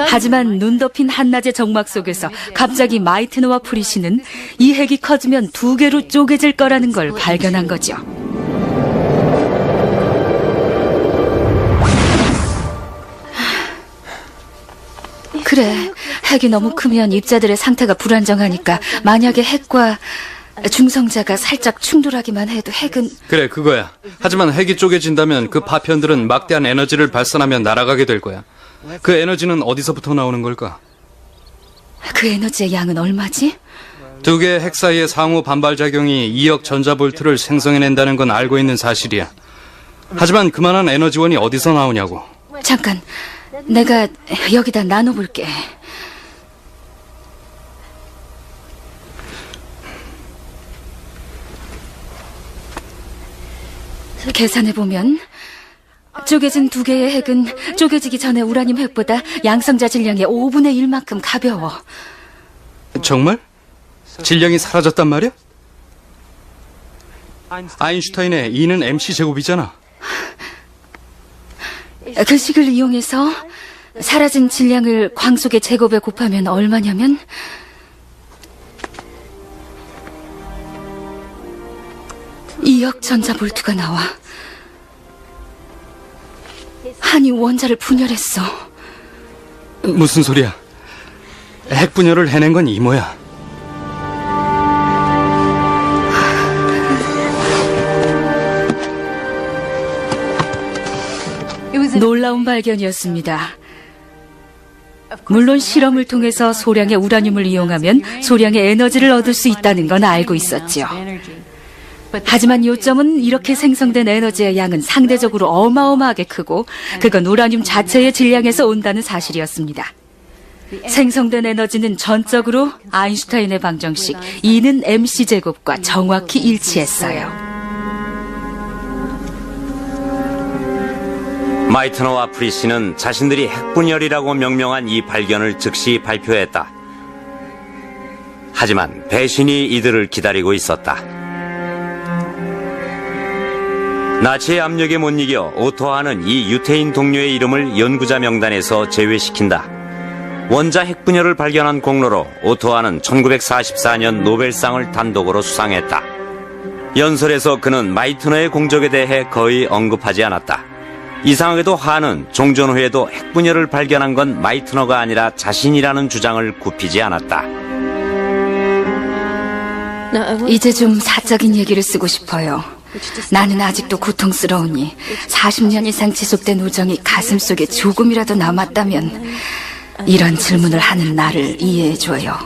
하지만 눈 덮인 한낮의 정막 속에서 갑자기 마이트너와 프리시는 이 핵이 커지면 2개로 쪼개질 거라는 걸 발견한 거죠. 그래, 핵이 너무 크면 입자들의 상태가 불안정하니까 만약에 핵과 중성자가 살짝 충돌하기만 해도 핵은... 그래, 그거야. 하지만 핵이 쪼개진다면 그 파편들은 막대한 에너지를 발산하며 날아가게 될 거야. 그 에너지는 어디서부터 나오는 걸까? 그 에너지의 양은 얼마지? 2개의 핵 사이의 상호 반발작용이 2억 전자볼트를 생성해낸다는 건 알고 있는 사실이야. 하지만 그만한 에너지원이 어디서 나오냐고. 잠깐, 내가 여기다 나눠볼게. 계산해보면 쪼개진 2개의 핵은 쪼개지기 전에 우라늄 핵보다 양성자 질량의 5분의 1만큼 가벼워. 정말? 질량이 사라졌단 말이야? 아인슈타인의 E는 mc제곱이잖아. 그 식을 이용해서 사라진 질량을 광속의 제곱에 곱하면 얼마냐면 2억 전자볼트가 나와. 한이 원자를 분열했어. 무슨 소리야? 핵 분열을 해낸 건 이모야. 놀라운 발견이었습니다. 물론 실험을 통해서 소량의 우라늄을 이용하면 소량의 에너지를 얻을 수 있다는 건 알고 있었죠. 하지만 요점은 이렇게 생성된 에너지의 양은 상대적으로 어마어마하게 크고 그건 우라늄 자체의 질량에서 온다는 사실이었습니다. 생성된 에너지는 전적으로 아인슈타인의 방정식 E는 mc제곱과 정확히 일치했어요. 마이트너와 프리시는 자신들이 핵분열이라고 명명한 이 발견을 즉시 발표했다. 하지만 배신이 이들을 기다리고 있었다. 나치의 압력에 못 이겨 오토하는 이 유태인 동료의 이름을 연구자 명단에서 제외시킨다. 원자 핵분열을 발견한 공로로 오토하는 1944년 노벨상을 단독으로 수상했다. 연설에서 그는 마이트너의 공적에 대해 거의 언급하지 않았다. 이상하게도 한은 종전 후에도 핵분열을 발견한 건 마이트너가 아니라 자신이라는 주장을 굽히지 않았다. 이제 좀 사적인 얘기를 쓰고 싶어요. 나는 아직도 고통스러우니 40년 이상 지속된 우정이 가슴속에 조금이라도 남았다면 이런 질문을 하는 나를 이해해줘요.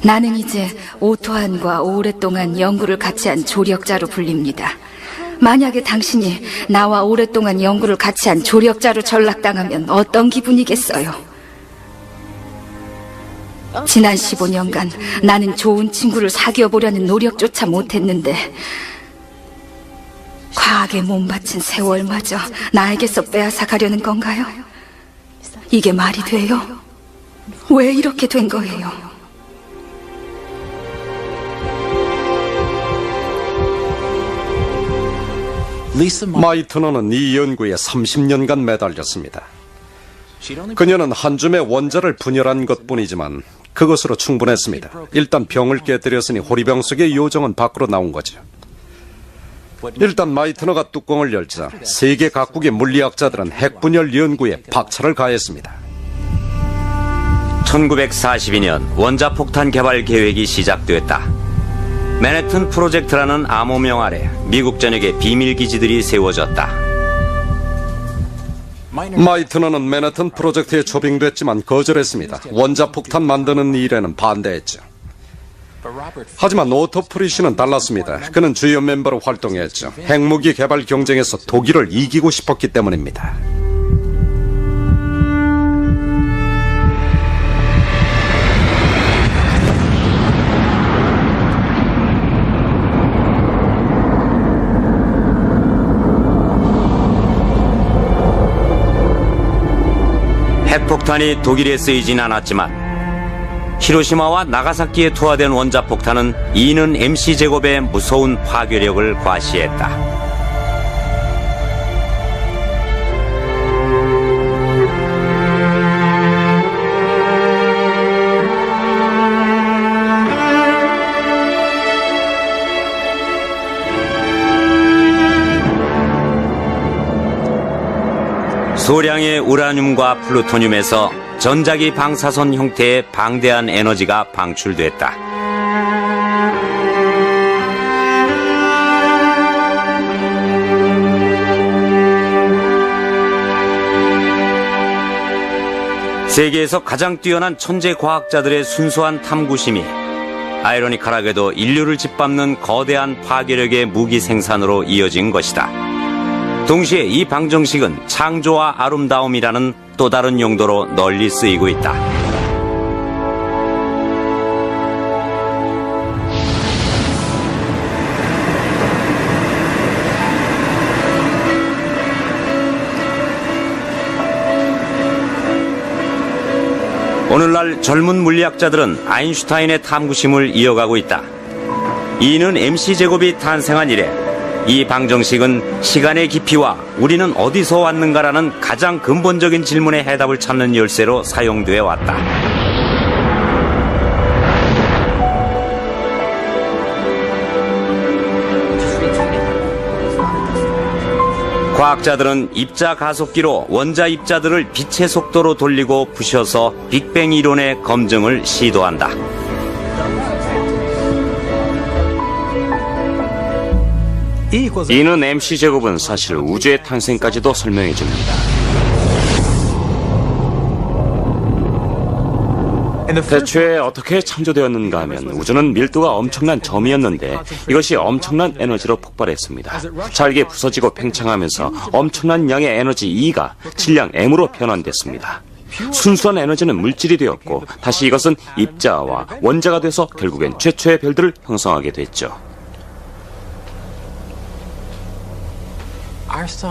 나는 이제 오토한과 오랫동안 연구를 같이 한 조력자로 불립니다. 만약에 당신이 나와 오랫동안 연구를 같이 한 조력자로 전락당하면 어떤 기분이겠어요? 지난 15년간 나는 좋은 친구를 사귀어 보려는 노력조차 못했는데 과학에 몸바친 세월마저 나에게서 빼앗아 가려는 건가요? 이게 말이 돼요? 왜 이렇게 된 거예요? 마이트너는 이 연구에 30년간 매달렸습니다. 그녀는 한 줌의 원자를 분열한 것뿐이지만 그것으로 충분했습니다. 일단 병을 깨뜨렸으니 호리병 속의 요정은 밖으로 나온 거죠. 일단 마이트너가 뚜껑을 열자 세계 각국의 물리학자들은 핵분열 연구에 박차를 가했습니다. 1942년 원자폭탄 개발 계획이 시작됐다. 맨해튼 프로젝트라는 암호명 아래 미국 전역에 비밀기지들이 세워졌다. 마이트너는 맨해튼 프로젝트에 초빙됐지만 거절했습니다. 원자폭탄 만드는 일에는 반대했죠. 하지만 오토 프리시는 달랐습니다. 그는 주요 멤버로 활동했죠. 핵무기 개발 경쟁에서 독일을 이기고 싶었기 때문입니다. 폭탄이 독일에 쓰이진 않았지만 히로시마와 나가사키에 투하된 원자폭탄은 이는 MC제곱의 무서운 파괴력을 과시했다. 소량의 우라늄과 플루토늄에서 전자기 방사선 형태의 방대한 에너지가 방출됐다. 세계에서 가장 뛰어난 천재 과학자들의 순수한 탐구심이 아이러니컬하게도 인류를 짓밟는 거대한 파괴력의 무기 생산으로 이어진 것이다. 동시에 이 방정식은 창조와 아름다움이라는 또 다른 용도로 널리 쓰이고 있다. 오늘날 젊은 물리학자들은 아인슈타인의 탐구심을 이어가고 있다. 이는 MC제곱이 탄생한 이래 이 방정식은 시간의 깊이와 우리는 어디서 왔는가라는 가장 근본적인 질문의 해답을 찾는 열쇠로 사용되어 왔다. 과학자들은 입자 가속기로 원자 입자들을 빛의 속도로 돌리고 부셔서 빅뱅 이론의 검증을 시도한다. 이는 MC제곱은 사실 우주의 탄생까지도 설명해 줍니다. 대체 어떻게 창조되었는가 하면 우주는 밀도가 엄청난 점이었는데 이것이 엄청난 에너지로 폭발했습니다. 잘게 부서지고 팽창하면서 엄청난 양의 에너지 E가 질량 M으로 변환됐습니다. 순수한 에너지는 물질이 되었고 다시 이것은 입자와 원자가 돼서 결국엔 최초의 별들을 형성하게 됐죠.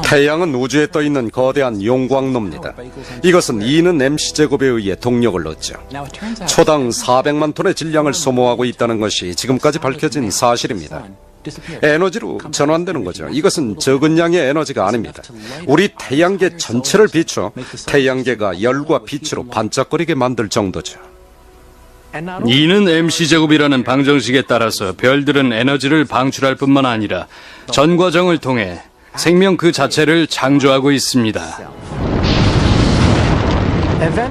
태양은 우주에 떠있는 거대한 용광로입니다. 이것은 E는 MC제곱에 의해 동력을 얻죠. 초당 400만 톤의 질량을 소모하고 있다는 것이 지금까지 밝혀진 사실입니다. 에너지로 전환되는 거죠. 이것은 적은 양의 에너지가 아닙니다. 우리 태양계 전체를 비춰 태양계가 열과 빛으로 반짝거리게 만들 정도죠. 이는 MC제곱이라는 방정식에 따라서 별들은 에너지를 방출할 뿐만 아니라 전 과정을 통해 생명 그 자체를 창조하고 있습니다.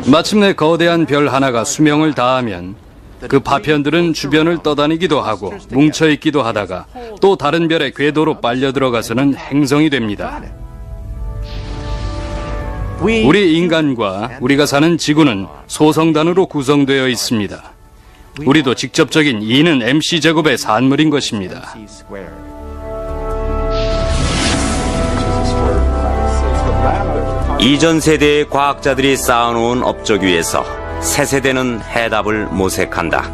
마침내 거대한 별 하나가 수명을 다하면 그 파편들은 주변을 떠다니기도 하고 뭉쳐있기도 하다가 또 다른 별의 궤도로 빨려 들어가서는 행성이 됩니다. 우리 인간과 우리가 사는 지구는 소성단으로 구성되어 있습니다. 우리도 직접적인 E는 MC제곱의 산물인 것입니다. 이전 세대의 과학자들이 쌓아놓은 업적 위에서 새 세대는 해답을 모색한다.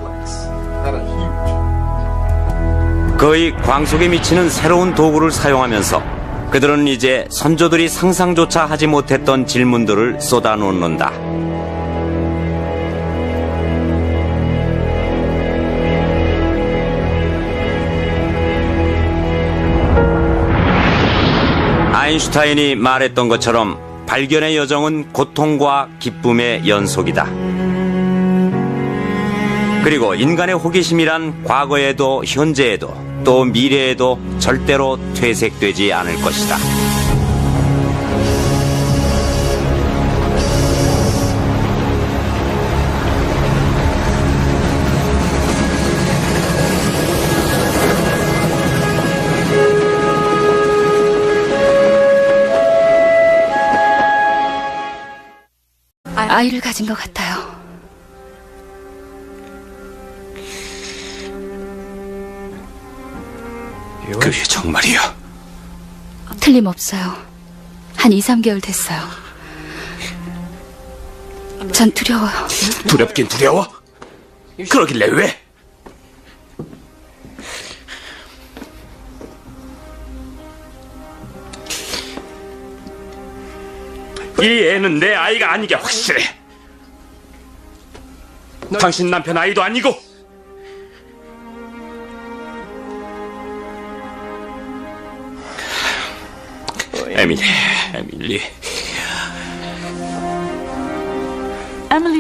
거의 광속에 미치는 새로운 도구를 사용하면서 그들은 이제 선조들이 상상조차 하지 못했던 질문들을 쏟아놓는다. 아인슈타인이 말했던 것처럼 발견의 여정은 고통과 기쁨의 연속이다. 그리고 인간의 호기심이란 과거에도 현재에도 또 미래에도 절대로 퇴색되지 않을 것이다. 아이를 가진 것 같아요. 그게 정말이야? 틀림없어요. 한 2, 3개월 됐어요. 전 두려워요. 두렵긴 두려워? 그러길래 왜? 이 애는 내 아이가 아니게 확실해. 당신 남편 아이도 아니고. 에밀리.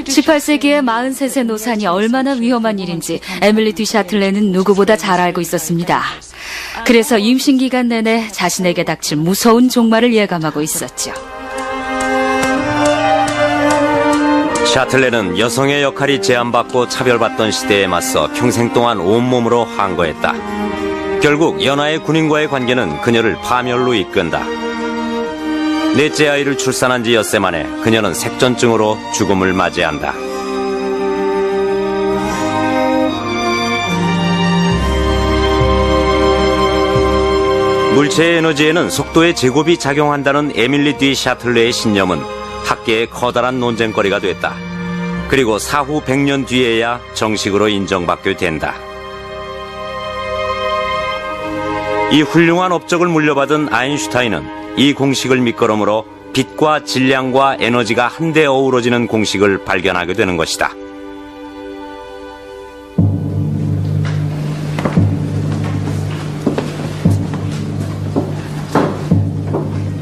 18세기의 43세 노산이 얼마나 위험한 일인지 에밀리 듀샤틀레는 누구보다 잘 알고 있었습니다. 그래서 임신 기간 내내 자신에게 닥칠 무서운 종말을 예감하고 있었죠. 샤틀레는 여성의 역할이 제한받고 차별받던 시대에 맞서 평생 동안 온몸으로 항거했다. 결국 연하의 군인과의 관계는 그녀를 파멸로 이끈다. 넷째 아이를 출산한 지 엿새 만에 그녀는 색전증으로 죽음을 맞이한다. 물체의 에너지에는 속도의 제곱이 작용한다는 에밀리 디 샤틀레의 신념은 학계의 커다란 논쟁거리가 됐다. 그리고 사후 100년 뒤에야 정식으로 인정받게 된다. 이 훌륭한 업적을 물려받은 아인슈타인은 이 공식을 밑거름으로 빛과 질량과 에너지가 한데 어우러지는 공식을 발견하게 되는 것이다.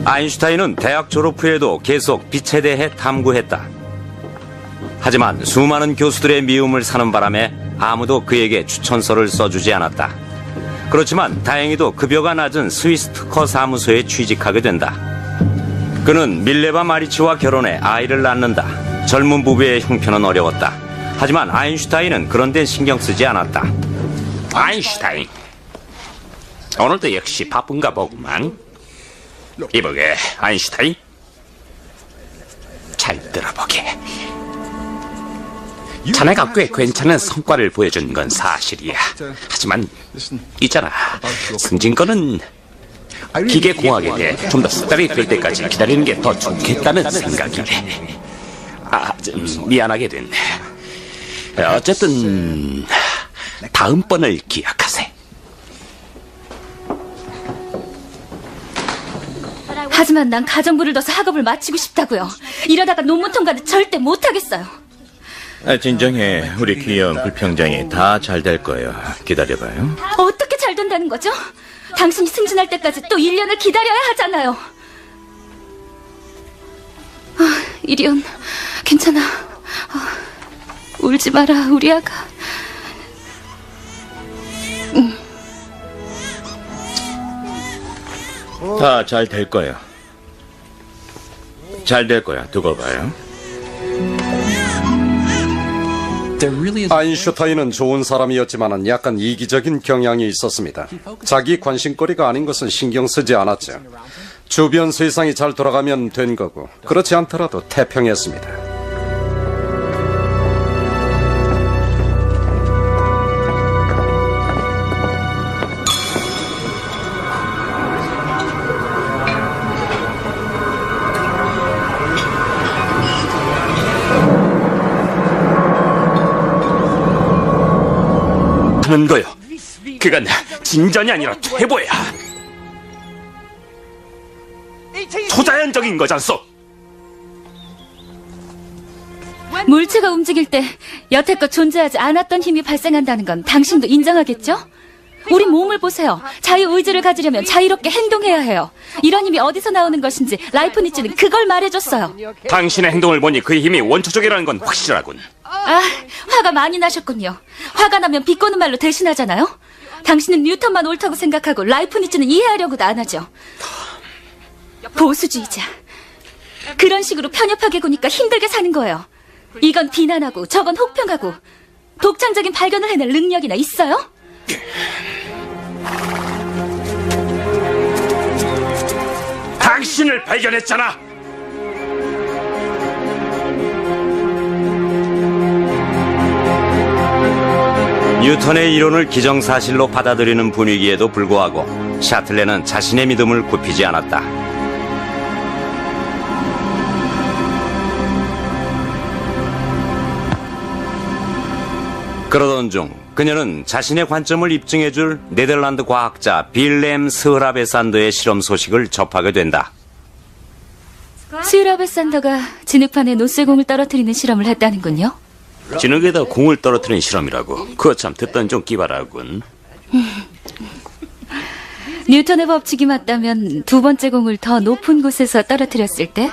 아인슈타인은 대학 졸업 후에도 계속 빛에 대해 탐구했다. 하지만 수많은 교수들의 미움을 사는 바람에 아무도 그에게 추천서를 써주지 않았다. 그렇지만 다행히도 급여가 낮은 스위스 특허 사무소에 취직하게 된다. 그는 밀레바 마리치와 결혼해 아이를 낳는다. 젊은 부부의 형편은 어려웠다. 하지만 아인슈타인은 그런 데는 신경 쓰지 않았다. 아인슈타인, 오늘도 역시 바쁜가 보구만. 이보게, 아인슈타인, 잘 들어보게. 자네가 꽤 괜찮은 성과를 보여준 건 사실이야. 하지만 있잖아, 승진권은 기계공학에 대해 좀 더 숙달이 될 때까지 기다리는 게 더 좋겠다는 생각이네. 좀 미안하게 됐네. 어쨌든 다음번을 기약하세. 하지만 난 가정부를 둬서 학업을 마치고 싶다고요. 이러다가 논문 통과는 절대 못하겠어요. 진정해. 우리 귀여운 불평장이 다 잘 될 거예요. 기다려봐요. 어떻게 잘 된다는 거죠? 당신이 승진할 때까지 또 1년을 기다려야 하잖아요. 이리온, 괜찮아. 울지 마라, 우리 아가. 다 잘 될 거예요. 잘 될 거야. 두고 봐요. 아인슈타인은 좋은 사람이었지만 약간 이기적인 경향이 있었습니다. 자기 관심거리가 아닌 것은 신경 쓰지 않았죠. 주변 세상이 잘 돌아가면 된 거고, 그렇지 않더라도 태평했습니다. 하는 거요. 그건 진전이 아니라 퇴보야. 초자연적인 거잖소. 물체가 움직일 때 여태껏 존재하지 않았던 힘이 발생한다는 건 당신도 인정하겠죠? 우리 몸을 보세요. 자유의지를 가지려면 자유롭게 행동해야 해요. 이런 힘이 어디서 나오는 것인지 라이프니츠는 그걸 말해줬어요. 당신의 행동을 보니 그 힘이 원초적이라는 건 확실하군. 화가 많이 나셨군요. 화가 나면 비꼬는 말로 대신하잖아요. 당신은 뉴턴만 옳다고 생각하고 라이프니츠는 이해하려고도 안 하죠. 보수주의자. 그런 식으로 편협하게 구니까 힘들게 사는 거예요. 이건 비난하고 저건 혹평하고 독창적인 발견을 해낼 능력이나 있어요? 당신을 발견했잖아. 뉴턴의 이론을 기정사실로 받아들이는 분위기에도 불구하고 샤틀레는 자신의 믿음을 굽히지 않았다. 그러던 중 그녀는 자신의 관점을 입증해줄 네덜란드 과학자 빌렘 스흐라베산더의 실험 소식을 접하게 된다. 스흐라베산더가 진흙판에 노쇠공을 떨어뜨리는 실험을 했다는군요. 진흙에다 공을 떨어뜨린 실험이라고. 그거 참 듣던 좀 기발하군. 뉴턴의 법칙이 맞다면 두 번째 공을 더 높은 곳에서 떨어뜨렸을 때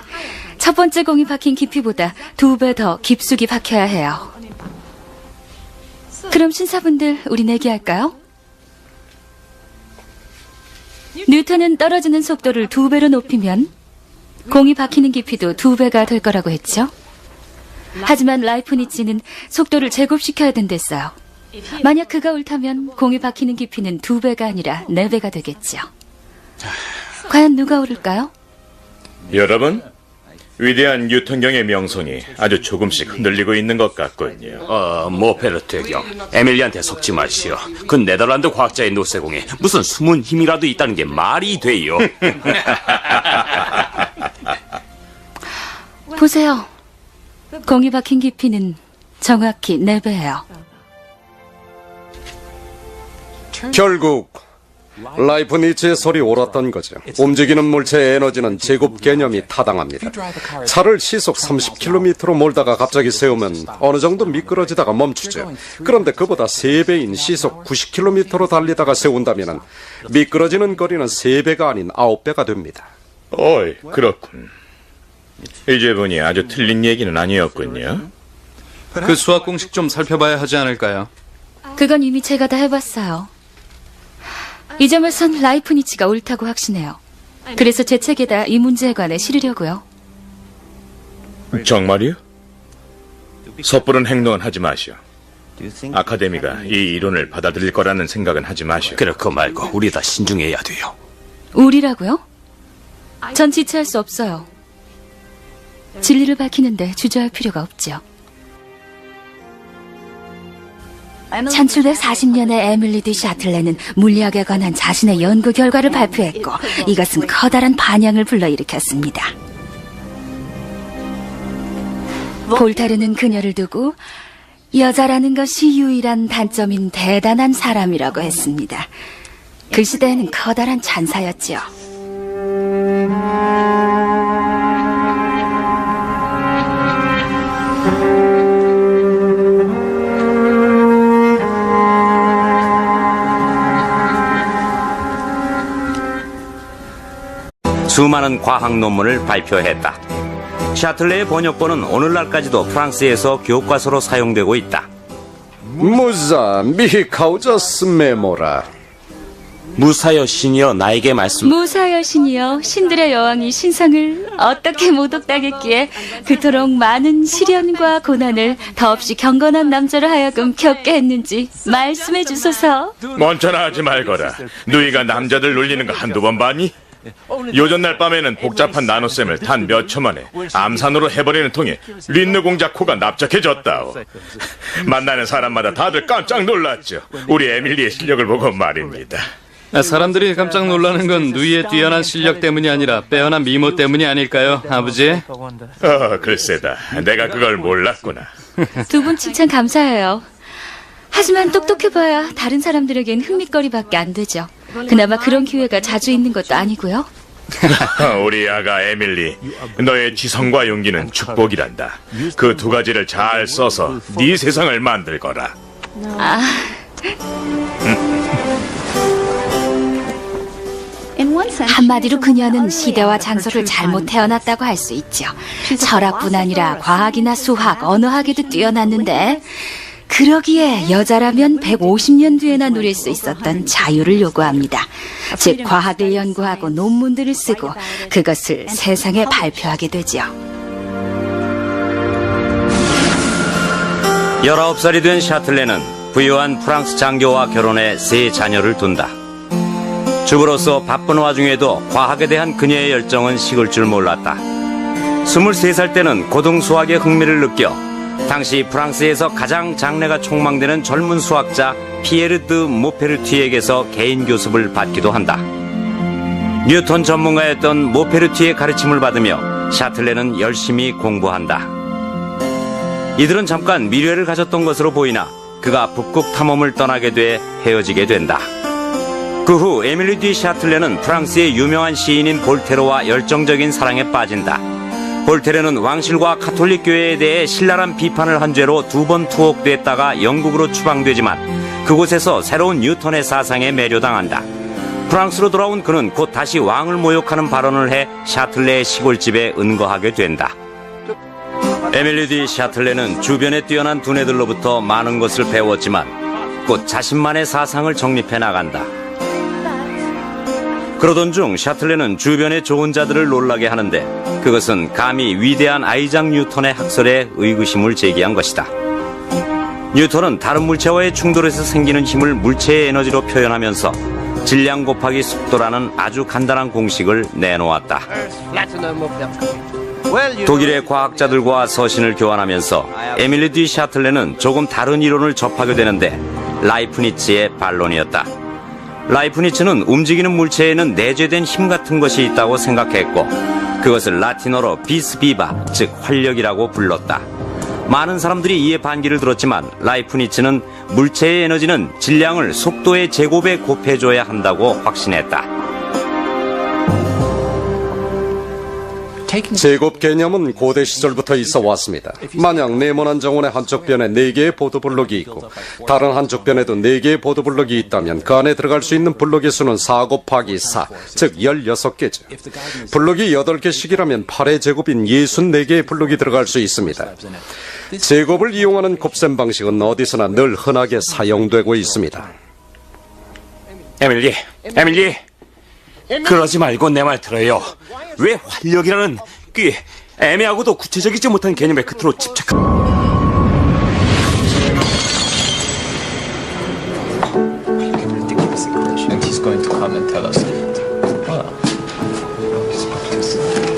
첫 번째 공이 박힌 깊이보다 2배 더 깊숙이 박혀야 해요. 그럼 신사분들, 우리 내기할까요? 뉴턴은 떨어지는 속도를 2배로 높이면 공이 박히는 깊이도 2배가 될 거라고 했죠. 하지만 라이프니츠는 속도를 제곱시켜야 된댔어요. 만약 그가 옳다면 공이 박히는 깊이는 2배가 아니라 4배가 되겠죠. 과연 누가 옳을까요? 여러분, 위대한 뉴턴경의 명성이 아주 조금씩 흔들리고 있는 것 같군요. 모페르트의 경. 에밀리한테 속지 마시오. 그 네덜란드 과학자의 노쇠공에 무슨 숨은 힘이라도 있다는 게 말이 돼요. 보세요. 공이 박힌 깊이는 정확히 4배예요. 결국 라이프니츠의 설이 옳았던 거죠. 움직이는 물체의 에너지는 제곱 개념이 타당합니다. 차를 시속 30km로 몰다가 갑자기 세우면 어느 정도 미끄러지다가 멈추죠. 그런데 그보다 3배인 시속 90km로 달리다가 세운다면 미끄러지는 거리는 3배가 아닌 9배가 됩니다. 어이, 그렇군. 이제 보니 아주 틀린 얘기는 아니었군요. 그 수학 공식 좀 살펴봐야 하지 않을까요? 그건 이미 제가 다 해봤어요. 이 점에선 라이프니츠가 옳다고 확신해요. 그래서 제 책에다 이 문제에 관해 실으려고요. 정말이요? 섣부른 행동은 하지 마시오. 아카데미가 이 이론을 받아들일 거라는 생각은 하지 마시오. 그렇고 말고 우리 다 신중해야 돼요. 우리라고요? 전 지체할 수 없어요. 진리를 밝히는데 주저할 필요가 없죠. 1740년에 에밀리 디 샤틀레는 물리학에 관한 자신의 연구 결과를 발표했고 이것은 커다란 반향을 불러일으켰습니다. 볼테르는 그녀를 두고 여자라는 것이 유일한 단점인 대단한 사람이라고 했습니다. 그 시대에는 커다란 찬사였지요. 수많은 과학 논문을 발표했다. 샤틀레의 번역본은 오늘날까지도 프랑스에서 교과서로 사용되고 있다. 무자 미히카우저스 메모라. 무사여 신이여 나에게 말씀. 무사 여신이여, 신들의 여왕이 신성을 어떻게 모독당했기에 그토록 많은 시련과 고난을 더없이 경건한 남자로 하여금 겪게 했는지 말씀해 주소서. 먼저나 하지 말거라. 누이가 남자들 놀리는 거 한두 번 봤니? 요전날 밤에는 복잡한 나눗셈을 단 몇 초 만에 암산으로 해버리는 통에 린느 공작 코가 납작해졌다오. 만나는 사람마다 다들 깜짝 놀랐죠. 우리 에밀리의 실력을 보고 말입니다. 사람들이 깜짝 놀라는 건 누이의 뛰어난 실력 때문이 아니라 빼어난 미모 때문이 아닐까요, 아버지? 글쎄다. 내가 그걸 몰랐구나. 두 분 칭찬 감사해요. 하지만 똑똑해봐야 다른 사람들에겐 흥미거리밖에 안 되죠. 그나마 그런 기회가 자주 있는 것도 아니고요. 우리 아가 에밀리, 너의 지성과 용기는 축복이란다. 그 두 가지를 잘 써서 네 세상을 만들거라. 한마디로 그녀는 시대와 장소를 잘못 태어났다고 할 수 있죠. 철학뿐 아니라 과학이나 수학, 언어학에도 뛰어났는데 그러기에 여자라면 150년 뒤에나 누릴 수 있었던 자유를 요구합니다. 즉 과학을 연구하고 논문들을 쓰고 그것을 세상에 발표하게 되죠. 19살이 된 샤틀레는 부유한 프랑스 장교와 결혼해 3 자녀를 둔다. 주부로서 바쁜 와중에도 과학에 대한 그녀의 열정은 식을 줄 몰랐다. 23살 때는 고등 수학에 흥미를 느껴 당시 프랑스에서 가장 장래가 촉망되는 젊은 수학자 피에르 드 모페르튀에게서 개인 교습을 받기도 한다. 뉴턴 전문가였던 모페르튀의 가르침을 받으며 샤틀레는 열심히 공부한다. 이들은 잠깐 미래를 가졌던 것으로 보이나 그가 북극 탐험을 떠나게 돼 헤어지게 된다. 그 후 에밀리 디 샤틀레는 프랑스의 유명한 시인인 볼테르와 열정적인 사랑에 빠진다. 볼테르는 왕실과 카톨릭 교회에 대해 신랄한 비판을 한 죄로 2번 투옥됐다가 영국으로 추방되지만 그곳에서 새로운 뉴턴의 사상에 매료당한다. 프랑스로 돌아온 그는 곧 다시 왕을 모욕하는 발언을 해 샤틀레의 시골집에 은거하게 된다. 에밀리 디 샤틀레는 주변에 뛰어난 두뇌들로부터 많은 것을 배웠지만 곧 자신만의 사상을 정립해 나간다. 그러던 중 샤틀레는 주변의 좋은 자들을 놀라게 하는데 그것은 감히 위대한 아이작 뉴턴의 학설에 의구심을 제기한 것이다. 뉴턴은 다른 물체와의 충돌에서 생기는 힘을 물체의 에너지로 표현하면서 질량 곱하기 속도라는 아주 간단한 공식을 내놓았다. 독일의 과학자들과 서신을 교환하면서 에밀리 디 샤틀레는 조금 다른 이론을 접하게 되는데 라이프니츠의 반론이었다. 라이프니츠는 움직이는 물체에는 내재된 힘 같은 것이 있다고 생각했고 그것을 라틴어로 비스 비바, 즉 활력이라고 불렀다. 많은 사람들이 이에 반기를 들었지만 라이프니츠는 물체의 에너지는 질량을 속도의 제곱에 곱해줘야 한다고 확신했다. 제곱 개념은 고대 시절부터 있어 왔습니다. 만약 네모난 정원의 한쪽 변에 4개의 보도블록이 있고 다른 한쪽 변에도 4개의 보도블록이 있다면 그 안에 들어갈 수 있는 블록의 수는 4 곱하기 4, 즉 16개죠. 블록이 8개씩이라면 8의 제곱인 64개의 블록이 들어갈 수 있습니다. 제곱을 이용하는 곱셈 방식은 어디서나 늘 흔하게 사용되고 있습니다. 에밀리, 그러지 말고 내 말 들어요. 왜 활력이라는 그 애매하고도 구체적이지 못한 개념의 끝으로 집착한... And he's going to come and tell us. Wow. He's practicing.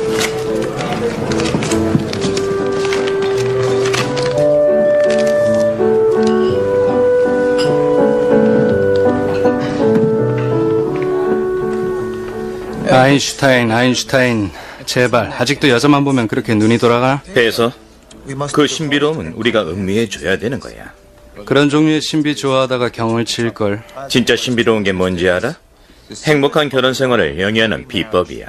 아인슈타인, 제발 아직도 여자만 보면 그렇게 눈이 돌아가? 해서 그 신비로움은 우리가 음미해 줘야 되는 거야. 그런 종류의 신비 좋아하다가 경을 칠걸. 진짜 신비로운 게 뭔지 알아? 행복한 결혼 생활을 영위하는 비법이야.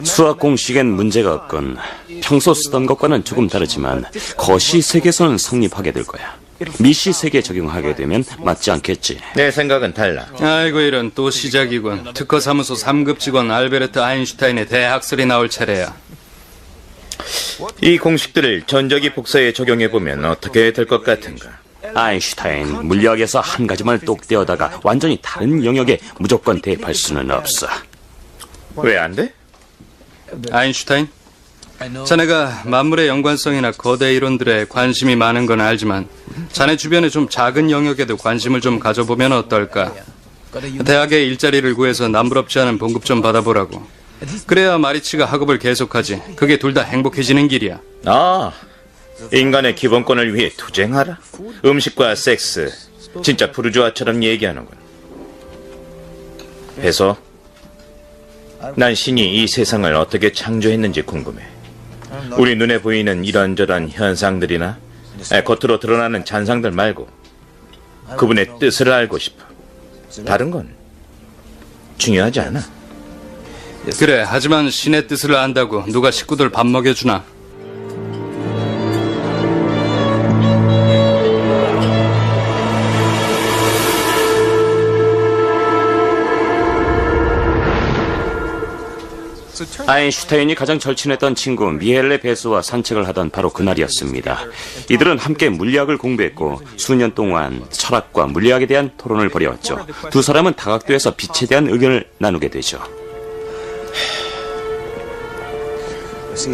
수학 공식엔 문제가 없건 평소 쓰던 것과는 조금 다르지만 거시 세계에서는 성립하게 될 거야. 미시 세계에 적용하게 되면 맞지 않겠지. 내 생각은 달라. 아이고 이런 또 시작이군. 특허사무소 3급 직원 알베르트 아인슈타인의 대학설이 나올 차례야. 이 공식들을 전자기 복사에 적용해보면 어떻게 될 것 같은가? 아인슈타인, 물리학에서 한 가지만 똑 떼어다가 완전히 다른 영역에 무조건 대입할 수는 없어. 왜 안 돼? 아인슈타인, 자네가 만물의 연관성이나 거대 이론들에 관심이 많은 건 알지만 자네 주변에 좀 작은 영역에도 관심을 좀 가져보면 어떨까? 대학에 일자리를 구해서 남부럽지 않은 봉급 좀 받아보라고. 그래야 마리치가 학업을 계속하지. 그게 둘 다 행복해지는 길이야. 아, 인간의 기본권을 위해 투쟁하라? 음식과 섹스, 진짜 부르주아처럼 얘기하는군. 해서 난 신이 이 세상을 어떻게 창조했는지 궁금해. 우리 눈에 보이는 이런저런 현상들이나 겉으로 드러나는 잔상들 말고 그분의 뜻을 알고 싶어. 다른 건 중요하지 않아. 그래, 하지만 신의 뜻을 안다고 누가 식구들 밥 먹여주나? 아인슈타인이 가장 절친했던 친구 미헬레 베스와 산책을 하던 바로 그날이었습니다. 이들은 함께 물리학을 공부했고 수년 동안 철학과 물리학에 대한 토론을 벌여왔죠. 두 사람은 다각도에서 빛에 대한 의견을 나누게 되죠.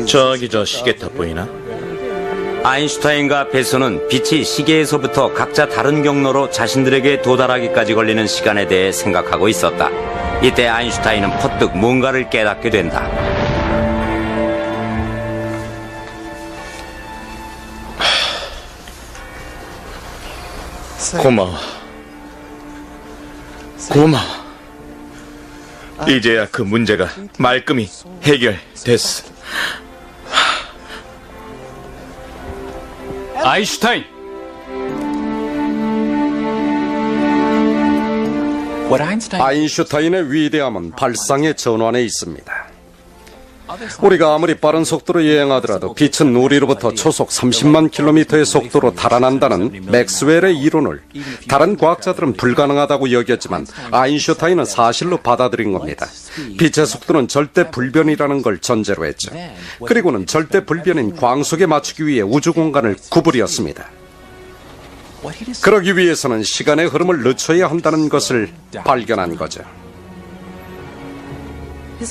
저기 저 시계탑 보이나? 아인슈타인과 베스는 빛이 시계에서부터 각자 다른 경로로 자신들에게 도달하기까지 걸리는 시간에 대해 생각하고 있었다. 이때 아인슈타인은 퍼뜩 뭔가를 깨닫게 된다. 고마워. 이제야 그 문제가 말끔히 해결됐어. 아인슈타인! 아인슈타인의 위대함은 발상의 전환에 있습니다. 우리가 아무리 빠른 속도로 여행하더라도 빛은 우리로부터 초속 30만 킬로미터의 속도로 달아난다는 맥스웰의 이론을 다른 과학자들은 불가능하다고 여겼지만 아인슈타인은 사실로 받아들인 겁니다. 빛의 속도는 절대 불변이라는 걸 전제로 했죠. 그리고는 절대 불변인 광속에 맞추기 위해 우주 공간을 구부렸습니다. 그러기 위해서는 시간의 흐름을 늦춰야 한다는 것을 발견한 거죠.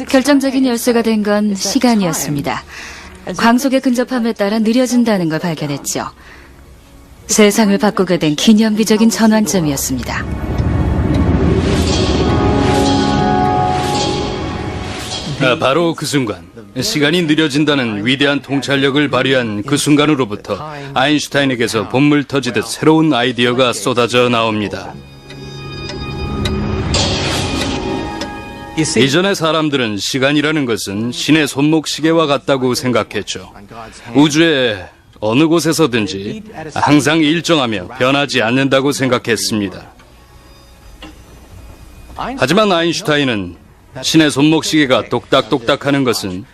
결정적인 열쇠가 된 건 시간이었습니다. 광속의 근접함에 따라 느려진다는 걸 발견했죠. 세상을 바꾸게 된 기념비적인 전환점이었습니다. 바로 그 순간, 시간이 느려진다는 위대한 통찰력을 발휘한 그 순간으로부터 아인슈타인에게서 본물 터지듯 새로운 아이디어가 쏟아져 나옵니다. 이전의 사람들은 시간이라는 것은 신의 손목시계와 같다고 생각했죠. 우주의 어느 곳에서든지 항상 일정하며 변하지 않는다고 생각했습니다. 하지만 아인슈타인은 신의 손목시계가 똑딱똑딱하는 것은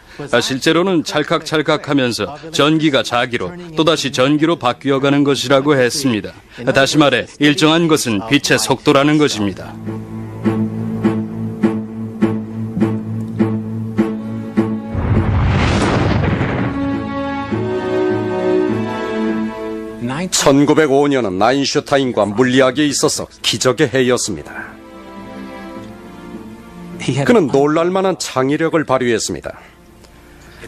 실제로는 찰칵찰칵하면서 전기가 자기로 또다시 전기로 바뀌어가는 것이라고 했습니다. 다시 말해 일정한 것은 빛의 속도라는 것입니다. (1905년은) 아인슈타인과 물리학에 있어서 기적의 해였습니다. 그는 놀랄만한 창의력을 발휘했습니다.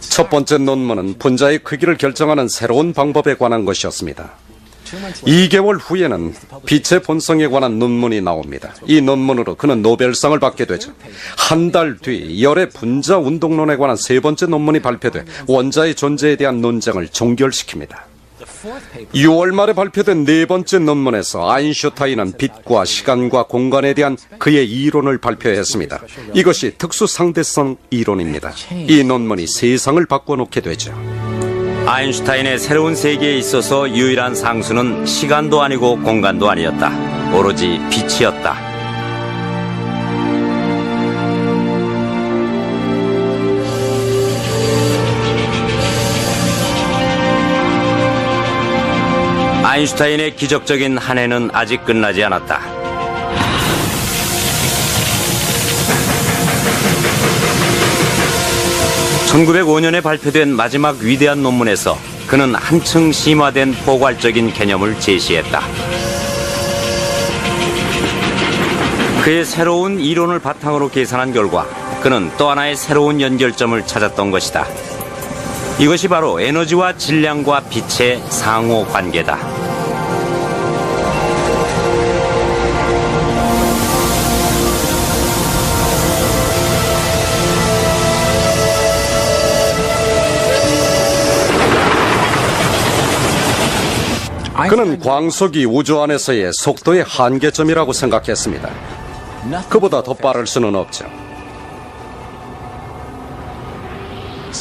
첫 번째 논문은 분자의 크기를 결정하는 새로운 방법에 관한 것이었습니다. 2개월 후에는 빛의 본성에 관한 논문이 나옵니다. 이 논문으로 그는 노벨상을 받게 되죠. 한 달 뒤 열의 분자 운동론에 관한 세 번째 논문이 발표돼 원자의 존재에 대한 논쟁을 종결시킵니다. 6월 말에 발표된 네 번째 논문에서 아인슈타인은 빛과 시간과 공간에 대한 그의 이론을 발표했습니다. 이것이 특수상대성 이론입니다. 이 논문이 세상을 바꿔놓게 되죠. 아인슈타인의 새로운 세계에 있어서 유일한 상수는 시간도 아니고 공간도 아니었다. 오로지 빛이었다. 아인슈타인의 기적적인 한 해는 아직 끝나지 않았다. (1905년에) 발표된 마지막 위대한 논문에서 그는 한층 심화된 포괄적인 개념을 제시했다. 그의 새로운 이론을 바탕으로 계산한 결과 그는 또 하나의 새로운 연결점을 찾았던 것이다. 이것이 바로 에너지와 질량과 빛의 상호 관계다. 그는 광속이 우주 안에서의 속도의 한계점이라고 생각했습니다. 그보다 더 빠를 수는 없죠.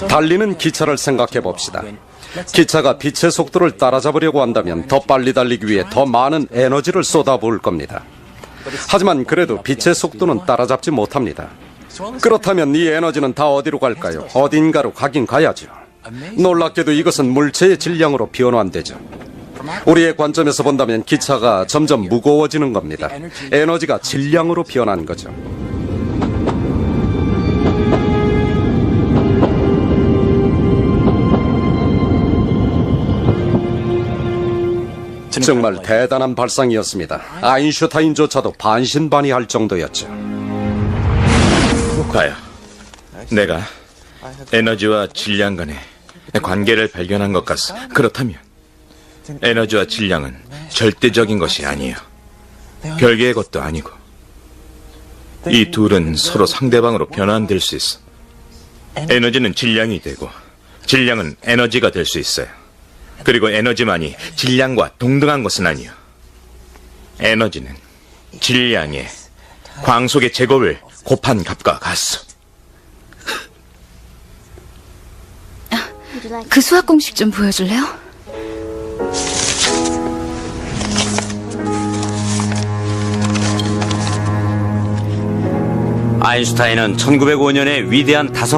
달리는 기차를 생각해 봅시다. 기차가 빛의 속도를 따라잡으려고 한다면 더 빨리 달리기 위해 더 많은 에너지를 쏟아부을 겁니다. 하지만 그래도 빛의 속도는 따라잡지 못합니다. 그렇다면 이 에너지는 다 어디로 갈까요? 어딘가로 가긴 가야죠. 놀랍게도 이것은 물체의 질량으로 변환되죠. 우리의 관점에서 본다면 기차가 점점 무거워지는 겁니다. 에너지가 질량으로 변한 거죠. 정말 대단한 발상이었습니다. 아인슈타인조차도 반신반의할 정도였죠. 봐요. 내가 에너지와 질량 간의 관계를 발견한 것 같소. 그렇다면 에너지와 질량은 절대적인 것이 아니에요. 별개의 것도 아니고 이 둘은 서로 상대방으로 변환될 수 있어. 에너지는 질량이 되고 질량은 에너지가 될 수 있어요. 그리고 에너지만이 질량과 동등한 것은 아니에요. 에너지는 질량의 광속의 제곱을 곱한 값과 같소. 그 수학 공식 좀 보여줄래요? 아인슈타인은 1905년에 위대한 다섯